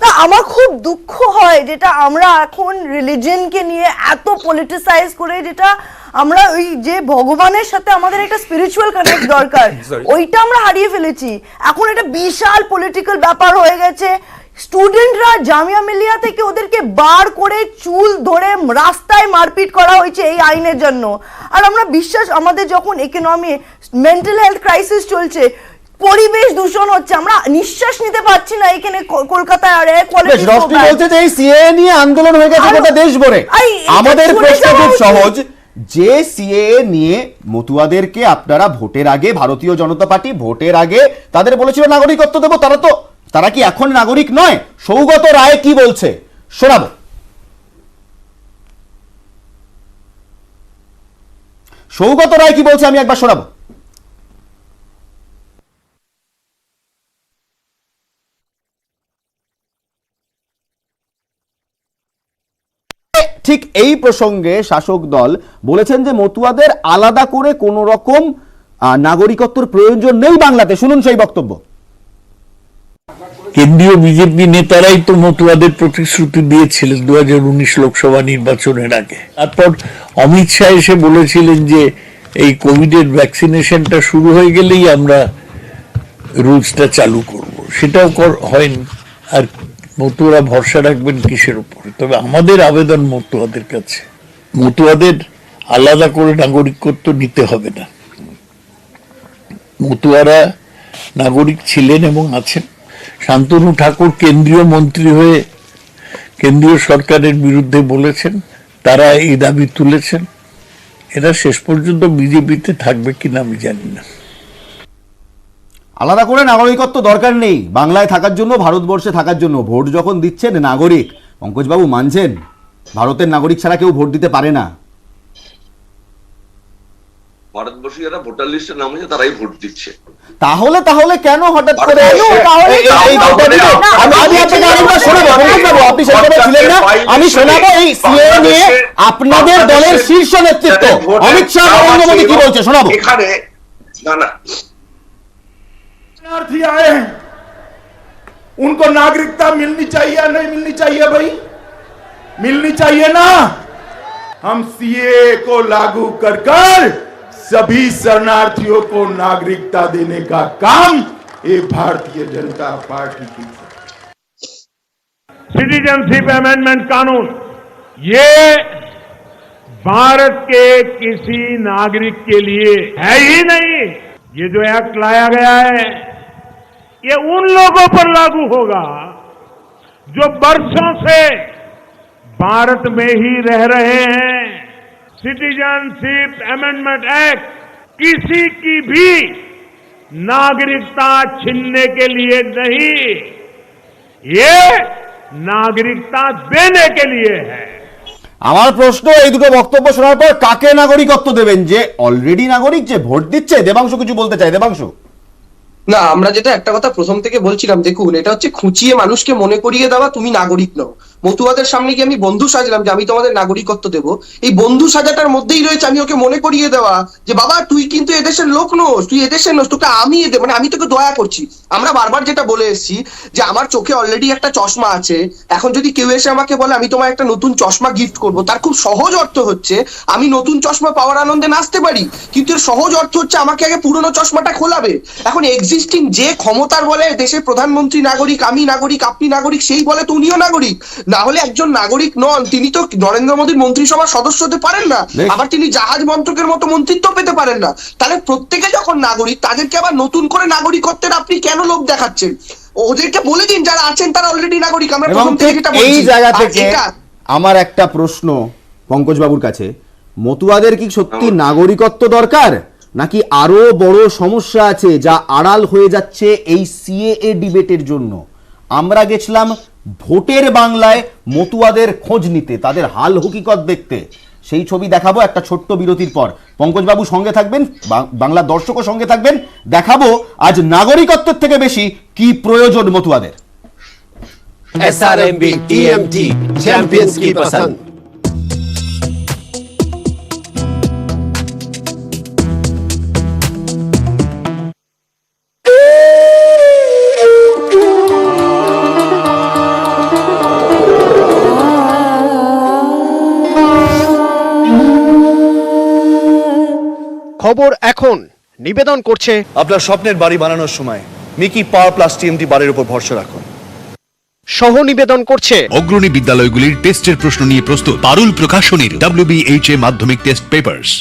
না, আমার খুব দুঃখ হয় যেটা আমরা এখন রিলিজিয়নকে নিয়ে এত পলিটিসাইজ করে, যেটা আমরা ওই যে ভগবানের সাথে আমাদের একটা স্পিরিচুয়াল কানেক্ট দরকার, ওইটা আমরা হারিয়ে ফেলেছি। এখন এটা বিশাল পলিটিক্যাল ব্যাপার হয়ে গেছে। স্টুডেন্টরা জামিয়া মিলিয়া থেকে ওদেরকে বার করে চুল ধরে রাস্তায় মারপিট করা হয়েছে এই আইনের জন্য। আর আমরা আমাদের যখন ইকোনমি, মেন্টাল হেলথ ক্রাইসিস চলছে, পরিবেশ দূষণ হচ্ছে, আমরা নিঃশ্বাস নিতে পারছি না এখানে কলকাতায়। আর রোশনি বলছে যে এই সিএ নিয়ে আন্দোলন হয়ে গেছে গোটা দেশ ভরে। আমাদের প্রশ্ন খুব সহজ, যে সিএ নিয়ে মতুয়াদেরকে আপনারা ভোটের আগে, ভারতীয় জনতা পার্টি ভোটের আগে তাদের বলেছিল নাগরিকত্ব দেবো, তারা কি এখন নাগরিক নয়? সৌগত রায় কি বলছে শোনাবো। সৌগত রায় কি বলছে আমি একবার শোনাবো। ঠিক এই প্রসঙ্গে শাসক দল বলেছেন যে মতুয়াদের আলাদা করে কোন রকম নাগরিকত্বের প্রয়োজন নেই বাংলাতে। শুনুন সেই বক্তব্য। কেন্দ্রীয় বিজেপি নেতারাই তো মতুয়াদের প্রতিশ্রুতি দিয়েছিলেন 2019 লোকসভা নির্বাচনের আগে। তারপর অমিত শাহ এসে বলেছিলেন যে এই কোভিডের ভ্যাকসিনেশনটা শুরু হয়ে গেলেই আমরা রুলসটা চালু করব, সেটাও হয়নি। আর মতুয়ারা ভরসা রাখবেন কিসের উপরে? তবে আমাদের আবেদন মতুয়াদের কাছে, মতুয়াদের আলাদা করে নাগরিকত্ব নিতে হবে না, মতুয়ারা নাগরিক ছিলেন এবং আছেন। শান্তনু ঠাকুর কেন্দ্রীয় মন্ত্রী হয়ে কেন্দ্রীয় সরকারের বিরুদ্ধে বলেছেন, তারা এই দাবি তুলেছেন। এরা শেষ পর্যন্ত বিজেপিতে থাকবে কিনা আমি জানি না। আলাদা করে নাগরিকত্ব দরকার নেই বাংলায় থাকার জন্য, ভারতবর্ষে থাকার জন্য। ভোট যখন দিচ্ছেন নাগরিক, পঙ্কজবাবু মানছেন ভারতের নাগরিক ছাড়া কেউ ভোট দিতে পারে না? ভারতবর্ষে যারা ভোটার লিস্টে নাম আছে তারাই ভোট দিচ্ছে। তাহলে কেন হঠাৎ করে আপনি সেখানে ছিলেন না, আমি শোনাবো এই সিএ নিয়ে আপনাদের দলের শীর্ষ নেতৃত্ব অমিত শাহ নরেন্দ্র মোদী কি বলছে, শোনাবো। এখানে না शरणार्थी आए हैं, उनको नागरिकता मिलनी चाहिए या नहीं मिलनी चाहिए? भाई मिलनी चाहिए ना। हम सीए को लागू कर सभी शरणार्थियों को नागरिकता देने का काम ये भारतीय जनता पार्टी की। सिटीजनशिप अमेंडमेंट कानून ये भारत के किसी नागरिक के लिए है ही नहीं। ये जो एक्ट लाया गया है ये उन लोगों पर लागू होगा जो वर्षों से भारत में ही रह रहे हैं। सिटीजनशिप अमेंडमेंट एक्ट किसी की भी नागरिकता छीनने के लिए नहीं, ये नागरिकता देने के लिए है। আমার প্রশ্ন, এই দুটো বক্তব্য শোনার পর কাকে নাগরিকত্ব দেবেন? যে অলরেডি নাগরিক, যে ভোট দিচ্ছে? দেবাংশু কিছু বলতে চাই। দেবাংশু। না, আমরা যেটা একটা কথা প্রথম থেকে বলছিলাম, দেখুন এটা হচ্ছে খুঁচিয়ে মানুষকে মনে করিয়ে দেওয়া তুমি নাগরিক নও। মতুয়াদের সামনে গিয়ে আমি বন্ধু সাজলাম যে আমি তোমাদের নাগরিকত্ব দেব, এই বন্ধু সাজাটার মধ্যেই রয়েছে আমি ওকে মনে করিয়ে দেওয়া যে বাবা তুই কিন্তু এদেশের লোক নোস, তুই এদেশের নোস, তোকে আমি মানে আমি তোকে দয়া করছি। আমরা বারবার যেটা বলে এসেছি যে আমার চোখে অলরেডি একটা চশমা আছে, এখন যদি কেউ এসে আমাকে বলে আমি তোমার একটা নতুন চশমা গিফট করব, তার খুব সহজ অর্থ হচ্ছে আমি নতুন চশমা পাওয়ার আনন্দে নাচতে পারি, কিন্তু এর সহজ অর্থ হচ্ছে আমাকে আগে পুরনো চশমাটা খোলাবে। এখন এক্সিস্টিং যে ক্ষমতার বলে দেশের প্রধানমন্ত্রী নাগরিক, আমি নাগরিক, আপনি নাগরিক, সেই বলে তো উনিও নাগরিক। না হলে একজন নাগরিক নন, তিনি তো নরেন্দ্র মোদীর মন্ত্রিসভার সদস্য হতে পারেন না, আবার তিনি জাহাজ মন্ত্রকের মতো মন্ত্রিত্ব পেতে পারেন না। তাহলে প্রত্যেকে যখন নাগরিক, তাদেরকে আবার নতুন করে নাগরিকত্বের আপনি কেন লোক দেখাচ্ছেন? ওদেরকে বলে দিন যারা আছেন তারা অলরেডি নাগরিক। আমরা প্রথম থেকে যেটা বলছি, এই জায়গা থেকে আমার একটা প্রশ্ন পঙ্কজ বাবুর কাছে, মতুয়াদের কি সত্যি নাগরিকত্ব দরকার, নাকি আরো বড় সমস্যা আছে যা আড়াল হয়ে যাচ্ছে এই সিএএ ডিবেটের জন্য? আমরা গেছিলাম ভোটের বাংলায় মতুয়াদের খোঁজ নিতে, তাদের হাল হকিকত দেখতে। সেই ছবি দেখাবো একটা ছোট্ট বিরতির পর। পঙ্কজ বাবু সঙ্গে থাকবেন, বাংলার দর্শকও সঙ্গে থাকবেন। দেখাবো আজ নাগরিকত্বের থেকে বেশি কি প্রয়োজন মতুয়াদের। SRMB TMT चैंपियंस की पसंद। খবর এখন নিবেদন করছে আপনার স্বপ্নের বাড়ি বানানোর সময় মিকি পাওয়ার প্লাস টিএমটি বারের উপর ভরসা রাখুন। সহ নিবেদন করছে অগ্রণী বিদ্যালয়গুলির টেস্টের প্রশ্ন নিয়ে প্রস্তুত পারুল প্রকাশনীর WBHA মাধ্যমিক টেস্ট পেপারস।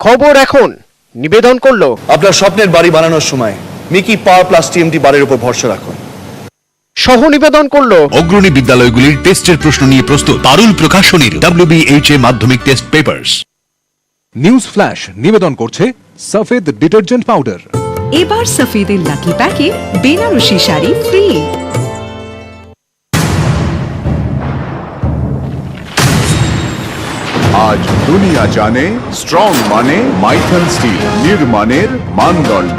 খবর এখন নিবেদন করলো আপনার স্বপ্নের বাড়ি বানানোর সময় মিকি পাওয়ার প্লাস টিএমটি বারের উপর ভরসা রাখুন। সহ নিবেদন করলো অগ্রণী বিদ্যালয়গুলির টেস্টের প্রশ্ন নিয়ে প্রস্তুত পারুল প্রকাশনীর WBHA মাধ্যমিক টেস্ট পেপারস। নিউজ ফ্ল্যাশ নিবেদন করছে সফেদ ডিটারজেন্ট পাউডার। এবার সফেদের লাকি প্যাকে বেনারসি শাড়ি ফ্রি। আজ দুনিয়া জানে স্ট্রং মানে মাইথন স্টিল, নির্মাণের মানদণ্ড।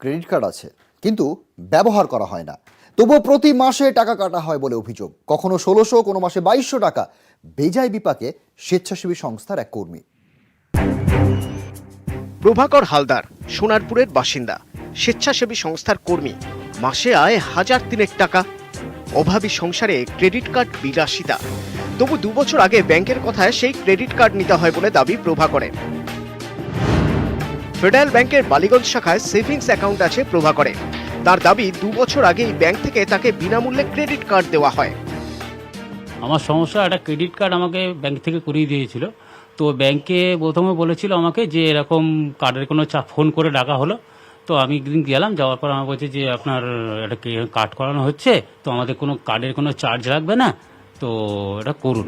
ক্রেডিট কার্ড আছে, কিন্তু ব্যবহার করা হয় না। তবুও প্রতি মাসে টাকা কাটা হয় বলে অভিযোগ। কখনো ১৬০০, কোনো মাসে ২২০০ টাকা বেজায় বিপাকে স্বেচ্ছাসেবী সংস্থার এক কর্মী। প্রভাকর হালদার সোনারপুরের বাসিন্দা, স্বেচ্ছাসেবী সংস্থার কর্মী। মাসে আয় ১,০০০ টাকা। অভাবী সংসারে ক্রেডিট কার্ড বিলাসিতা। তবু ২ বছর আগে ব্যাংকের কথায় সেই ক্রেডিট কার্ড নিতে হয় বলে দাবি প্রভাকরের। ফেডারেল ব্যাংকের বালিগঞ্জ শাখায় সেভিংস অ্যাকাউন্ট আছে প্রভাকরের। তার দাবি ২ বছর আগেই ব্যাংক থেকে তাকে বিনামূল্যে ক্রেডিট কার্ড দেওয়া হয়। আমার সমস্যা, একটা ক্রেডিট কার্ড আমাকে ব্যাংক থেকে করিয়ে দিয়েছিল। তো ব্যাংকে প্রথমে বলেছিল আমাকে যে এরকম কার্ডের কোনো ফোন করে ডাকা হলো। তো আমি একদিন গেলাম, যাওয়ার পর আমার বলছে যে আপনার একটা কার্ড করানো হচ্ছে, তো আমাদের কোনো কার্ডের কোনো চার্জ লাগবে না, তো এটা করুন।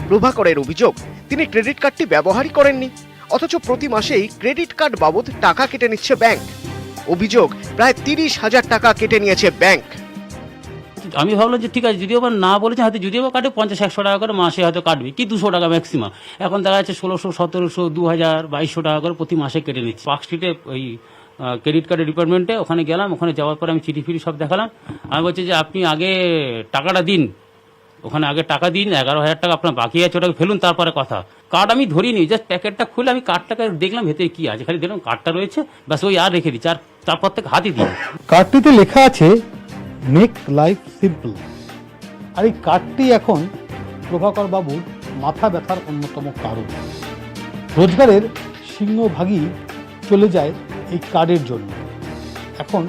প্রভাকরের অভিযোগ, তিনি ক্রেডিট কার্ডটি ব্যবহারই করেননি, অথচ প্রতি মাসেই ক্রেডিট কার্ড বাবদ টাকা কেটে নিচ্ছে ব্যাংক। অভিযোগ, প্রায় ৩০,০০০ টাকা কেটে নিয়েছে ব্যাংক। আমি ভাবলাম যে ঠিক আছে, যদিও বা না বলেছে, হয়তো যদিও বা কাটে ৫০-১০০ টাকা করে মাসে হয়তো কাটবে, কি ২০০ টাকা ম্যাক্সিমাম। এখন দেখা যাচ্ছে ১৬০০, ১৭০০, ২০০০, ২২০০ টাকা করে প্রতি মাসে কেটে নিচ্ছে। পার্ক স্ট্রিটে ওই ক্রেডিট কার্ডের ডিপার্টমেন্টে ওখানে গেলাম। ওখানে যাওয়ার পরে আমি চিঠি ফিটি সব দেখালাম। আমি বলছি যে আপনি আগে টাকাটা দিন, ওখানে আগে টাকা দিন, ১১,০০০ টাকা আপনার বাকি আছে, ওটাকে ফেলুন, তারপরে কথা। কার্ড আমি ধরিনি, জাস্ট প্যাকেটটা খুলে আমি কার্ডটাকে দেখলাম ভেতরে কি আছে, খালি দেখলাম কার্ডটা রয়েছে, ব্যাস ওই আর রেখে দিচ্ছি, আর তারপর থেকে হাতই দিই। কার্ডটিতে লেখা আছে মেক লাইফ সিম্পল। আর এই কার্ডটি এখন প্রভাকর বাবুর মাথা ব্যথার অন্যতম কারণ। রোজগারের সিংহভাগই চলে যায় এই কার্ডের জন্য। এখন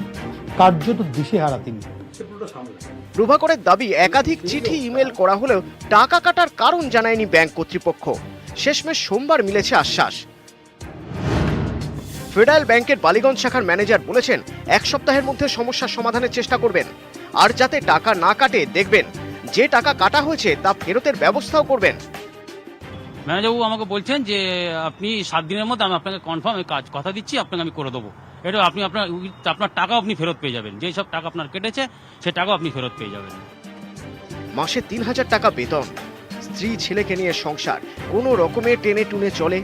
কার্যত দিশেহারা তিনি। প্রভাকরের দাবি, একাধিক চিঠি ইমেল করা হলেও টাকা কাটার কারণ জানায়নি ব্যাংক কর্তৃপক্ষ। শেষমেশ সোমবার মিলেছে আশ্বাস। ফেডারেল ব্যাংকের বালিগঞ্জ শাখার ম্যানেজার বলেছেন, ১ সপ্তাহের মধ্যে সমস্যার সমাধানের চেষ্টা করবেন, আর যাতে টাকা না কাটে দেখবেন। যে টাকা কাটা হয়েছে তা ফেরতের ব্যবস্থাও করবেন। ম্যানেজারবাবু আমাকে বলছেন যে আপনি ৭ দিনের মধ্যে আমি আপনাকে কনফার্ম কাজ কথা দিচ্ছি, আপনাকে আমি করে দেবো। এটা আপনি আপনার টাকাও আপনি ফেরত পেয়ে যাবেন, যেই সব টাকা আপনার কেটেছে সে টাকাও আপনি ফেরত পেয়ে যাবেন। মাসে ৩,০০০ টাকা বেতন, স্ত্রী ছেলেকে নিয়ে সংসার কোনো রকমে টেনে টুনে চলে।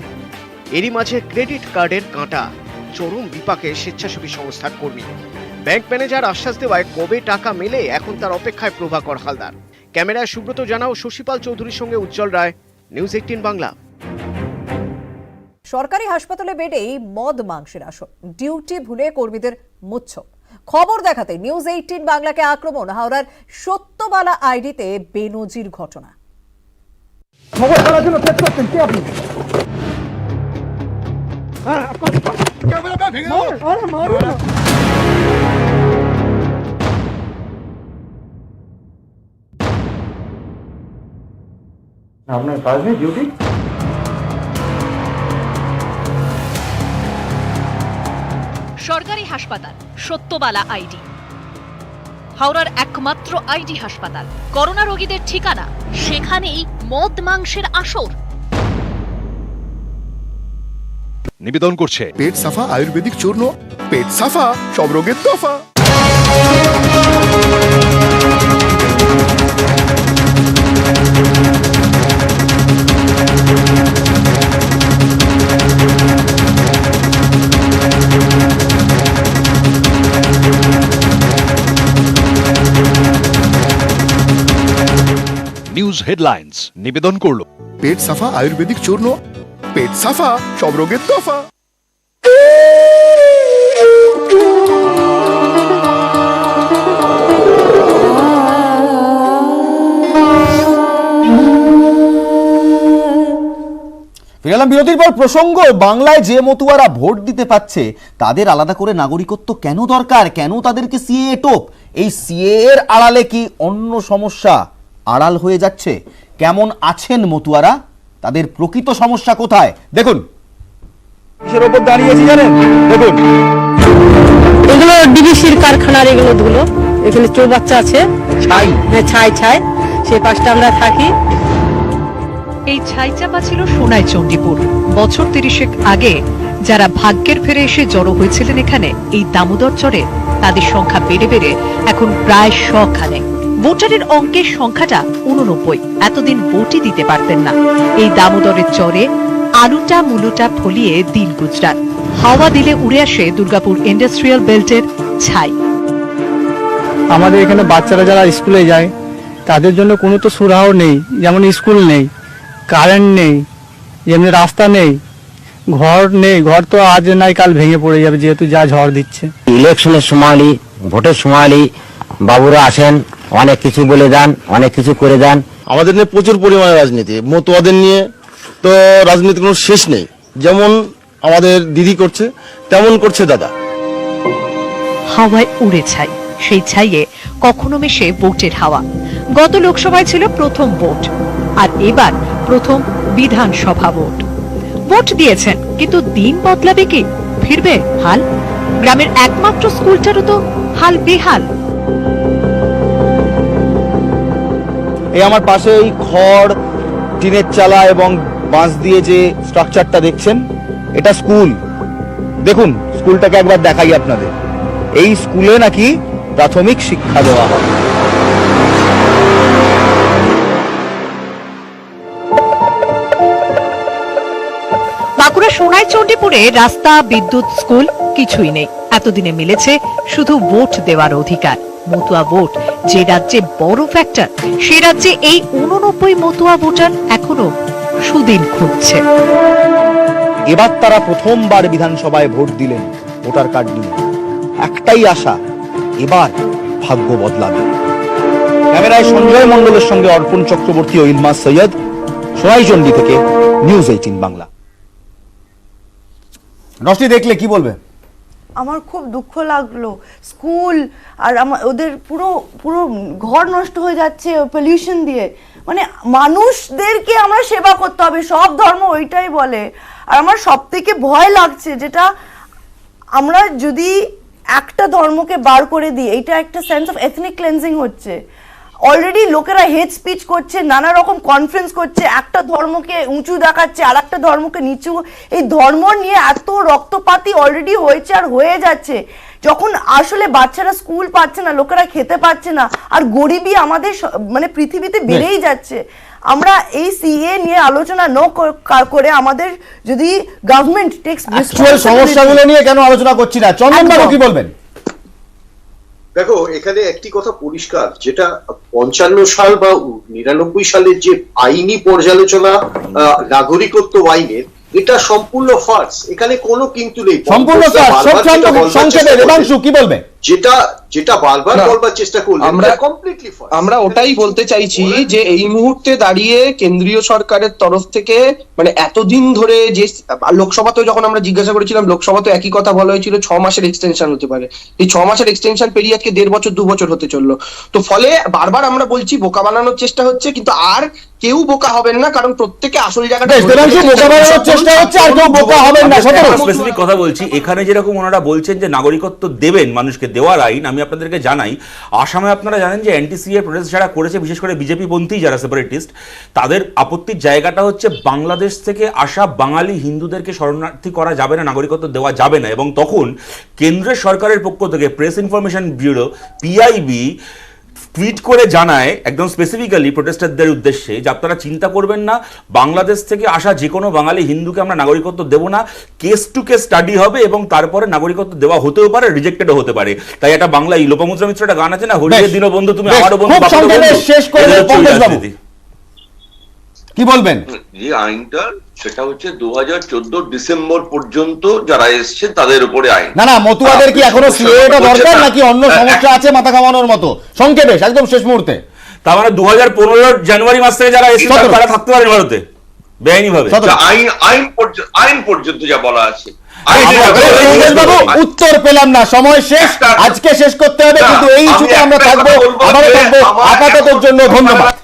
এরই মাঝে ক্রেডিট কার্ডের কাঁটা, চরম বিপাকে স্বেচ্ছাসেবী সংস্থার কর্মী। ব্যাংক ম্যানেজার আশ্বাস দেওয়ায় কবে টাকা মেলে এখন তার অপেক্ষায় প্রভাকর হালদার। ক্যামেরায় সুব্রত জানা ও শশীপাল চৌধুরীর সঙ্গে উজ্জ্বল রায়, নিউজ ১৮ বাংলা। সরকারি হাসপাতালে বেডেই মদ মাংসের আসর, ডিউটি ভুলে কর্মীদের মুচ্ছব। খবর দেখাতে নিউজ ১৮ বাংলাকে আক্রমণ হাওড়ার সত্যবালা আইডিতে বেনজির ঘটনা। খবর করার জন্য চেক করছেন কি আপনি? আপনার কাজ নেই, ডিউটি? সরকারি হাসপাতাল সত্যবালা আইডি, হাওড়ার একমাত্র আইডি হাসপাতাল। করোনা রোগীদের ঠিকানা, সেখানেই মদ মাংসের আসর। নিবেদন করছে পেট সাফা আয়ুর্বেদিক চূর্ণ, পেট সাফা সব রোগের তফা। নিউজ হেডলাইন্স নিবেদন করলো পেট সাফা আয়ুর্বেদিক চূর্ণ, পেট সাফা সব রোগের তফা। ফিরলাম বিরতির পর। প্রসঙ্গ, বাংলায় যে মতুয়ারা ভোট দিতে পাচ্ছে তাদের আলাদা করে নাগরিকত্ব কেন দরকার? কেন তাদেরকে সিএএ টোপ? এই সিএএ এর আড়ালে কি অন্য সমস্যা আড়াল হয়ে যাচ্ছে? কেমন আছেন মতুয়ারা? তাদের প্রকৃত সমস্যা কোথায়? দেখুন। কিসের উপর দাঁড়িয়েছি জানেন? দেখুন, এগুলো ডিবিসির কারখানার এগুলো ধুলো। এখানে চৌবাচ্চা আছে, ছাই, হ্যাঁ ছাই ছাই, সে পাশটা আমরা থাকি। এই ছাইচাপা ছিল সোনাই চণ্ডীপুর। বছর ৩০ আগে যারা ভাগ্যের ফেরে এসে জড়ো হয়েছিলেন এখানে এই দামোদর চরে, তাদের সংখ্যা বেড়ে বেড়ে এখন প্রায় ১০০ খানে। ভোটারের অঙ্কের সংখ্যাটা ৮৯। এতদিন ভোটই দিতে পারতেন না। এই দামোদরের চরে আলুটা মুলুটা ফলিয়ে দিন গুজরাট। হাওয়া দিলে উড়ে আসে দুর্গাপুর ইন্ডাস্ট্রিয়াল বেল্টের ছাই। আমাদের এখানে বাচ্চারা যারা স্কুলে যায় তাদের জন্য কোনো তো সুরাহ নেই, যেমন স্কুল নেই, কারেন্ট নেই, যেমনি রাস্তা নেই, ঘর নেই। ঘর তো আজ নাই কাল ভেঙে পড়ে যাবে, যেহেতু যা ঝড় দিচ্ছে। ইলেকশনের সময়, ভোটের সময় বাবুরা আসেন, অনেক কিছু বলে দেন, অনেক কিছু করে দেন। আমাদের নিয়ে প্রচুর পরিমাণে রাজনীতি, মতুয়াদের নিয়ে তো রাজনীতির কোনো শেষ নেই। যেমন আমাদের দিদি করছে তেমন করছে দাদা। হাওয়ায় উড়ে ছাই, সেই ছাইয়ে কখনো মেশে ভোটের হাওয়া। গত লোকসভায় ছিল প্রথম ভোট, আর এবার প্রথম বিধানসভা ভোট। ভোট দিয়েছেন, কিন্তু দিন বদলাবে কি? ফিরবে হাল? গ্রামের একমাত্র স্কুলটারও তো হাল বেহাল। এই আমার পাশে এই খড়, টিনের চালা এবং বাঁশ দিয়ে যে স্ট্রাকচারটা দেখছেন, এটা স্কুল। দেখুন স্কুলটাকে একবার দেখাই আপনাদের। এই স্কুলে নাকি প্রাথমিক শিক্ষা দেওয়া হয়। বাঁকুড়া সোনাইচণ্ডীপুরে রাস্তা, বিদ্যুৎ, স্কুল কিছুই নেই। এতদিনে মিলেছে শুধু ভোট দেওয়ার অধিকার। মতুয়া ভোট যে রাজ্যে বড় ফ্যাক্টর, সে রাজ্যে এই 89 মতুয়া ভোটার এখনো সুদিন খুঁজছে। এবার তারা প্রথমবার বিধানসভায় ভোট দিলেন ভোটার কার্ড নিয়ে। একটাই আশা, এবার ভাগ্য বদলাবে। ক্যামেরায় সঞ্জয় মণ্ডলের সঙ্গে অর্পণ চক্রবর্তী ও ইলমাস সৈয়দ, সোনাইচণ্ডী থেকে নিউজ 18 বাংলা। রশনি, দেখলে কি বলবে? আমার খুব দুঃখ লাগলো। স্কুল আর ওদের পুরো পুরো ঘর নষ্ট হয়ে যাচ্ছে পলিউশন দিয়ে। মানে মানুষদেরকে আমরা সেবা করতে হবে, সব ধর্ম ওইটাই বলে। আর আমার সব থেকে ভয় লাগছে যেটা, আমরা যদি একটা ধর্মকে বার করে দিই, এটা একটা সেন্স অফ এথনিক ক্লেন্সিং হচ্ছে। অলরেডি লোকেরা হেড স্পিচ করছে, নানা রকম কনফারেন্স করছে, একটা ধর্মকে উঁচু দেখাচ্ছে আর একটা ধর্মকে নিচু। এই ধর্ম নিয়ে এত রক্তপাতই অলরেডি হয়েছে আর হয়ে যাচ্ছে। যখন আসলে বাচ্চারা স্কুল পাচ্ছে না, লোকেরা খেতে পাচ্ছে না, আর গরিবী আমাদের মানে পৃথিবীতে বেড়েই যাচ্ছে। আমরা এই সিএ নিয়ে আলোচনা করে আমাদের যদি গভর্নমেন্ট টেক্স সমস্যাগুলো নিয়ে কেন আলোচনা করছি না, চন্দন বাবু কি বলবেন? দেখো, এখানে একটি কথা পরিষ্কার, যেটা 55 সাল বা 99 সালের যে আইনি পর্যালোচনা নাগরিকত্ব আইনের, এটা সম্পূর্ণ ফার্স। এখানে কোনো কিন্তু নেই, সম্পূর্ণ সংক্ষেপে দেবাংশু কি বলবে? যেটা বারবার বলবার চেষ্টা করলাম, আমরা ওটাই বলতে চাইছি যে এই মুহূর্তে দাঁড়িয়ে কেন্দ্রীয় সরকারের তরফ থেকে মানে এতদিন ধরে যে লোকসভাতেও যখন আমরা জিজ্ঞাসা করেছিলাম, লোকসভাতে একই কথা বলা হয়েছিল 6 মাসের এক্সটেনশন হতে পারে। এই 6 মাসের এক্সটেনশন পেরিয়ে আজকে 1.5 বছর 2 বছর হতে চললো। তো ফলে বারবার আমরা বলছি বোকা বানানোর চেষ্টা হচ্ছে, কিন্তু আর কেউ বোকা হবেন না, কারণ প্রত্যেকে আসল জায়গাটা চেষ্টা হচ্ছে, আর কেউ বোকা হবেন না। স্পেসিফিক কথা বলছি, এখানে যেরকম ওনারা বলছেন যে নাগরিকত্ব দেবেন মানুষকে, দেওয়ার আইন, আমি আপনাদেরকে জানাই আসামে আপনারা জানেন যে এনটিসিএ প্রোটেস্ট যারা করেছে, বিশেষ করে বিজেপি পন্থী যারা সেপারেটিস্ট, তাদের আপত্তির জায়গাটা হচ্ছে বাংলাদেশ থেকে আসা বাঙালি হিন্দুদেরকে শরণার্থী করা যাবে না, নাগরিকত্ব দেওয়া যাবে না। এবং তখন কেন্দ্রের সরকারের পক্ষ থেকে press information bureau PIB tweet করে জানায় একদম স্পেসিফিক্যালি প্রোটেস্টারদের উদ্দেশ্যে যে আপনারা চিন্তা করবেন না, বাংলাদেশ থেকে আসা যে কোনো বাঙালি হিন্দুকে আমরা নাগরিকত্ব দেব না, কেস টু কেস স্টাডি হবে এবং তারপরে নাগরিকত্ব দেওয়া হতেও পারে, রিজেক্টেডও হতে পারে। তাই একটা বাংলায় লোপামুদ্রা মিত্র একটা গান আছে না, হরিয়ে দিল বন্ধু তুমি আমারও বন্ধু, শেষ করে কি বলবেন? যে আইনটা সেটা হচ্ছে 2014 ডিসেম্বর পর্যন্ত যারা এসছে তাদের উপরে আইন। না মতুয়াদের কি এখনো সিএটা দরকার নাকি অন্য সমস্যা আছে মাথা কামানোর মতো? সংক্ষেপে একদম শেষ মুহূর্তে। তার মানে 2015 জানুয়ারি মাস থেকে যারা এসেছে তারা থাকতে পারে ভারতে বেআইনি ভাবে। আইন পর্যন্ত যা বলা আছে। উত্তর পেলাম না, সময় শেষ, আজকে শেষ করতে হবে, কিন্তু এই ইস্যুতে আমরা থাকবো, আবারও থাকবো। আপাততের জন্য ধন্যবাদ।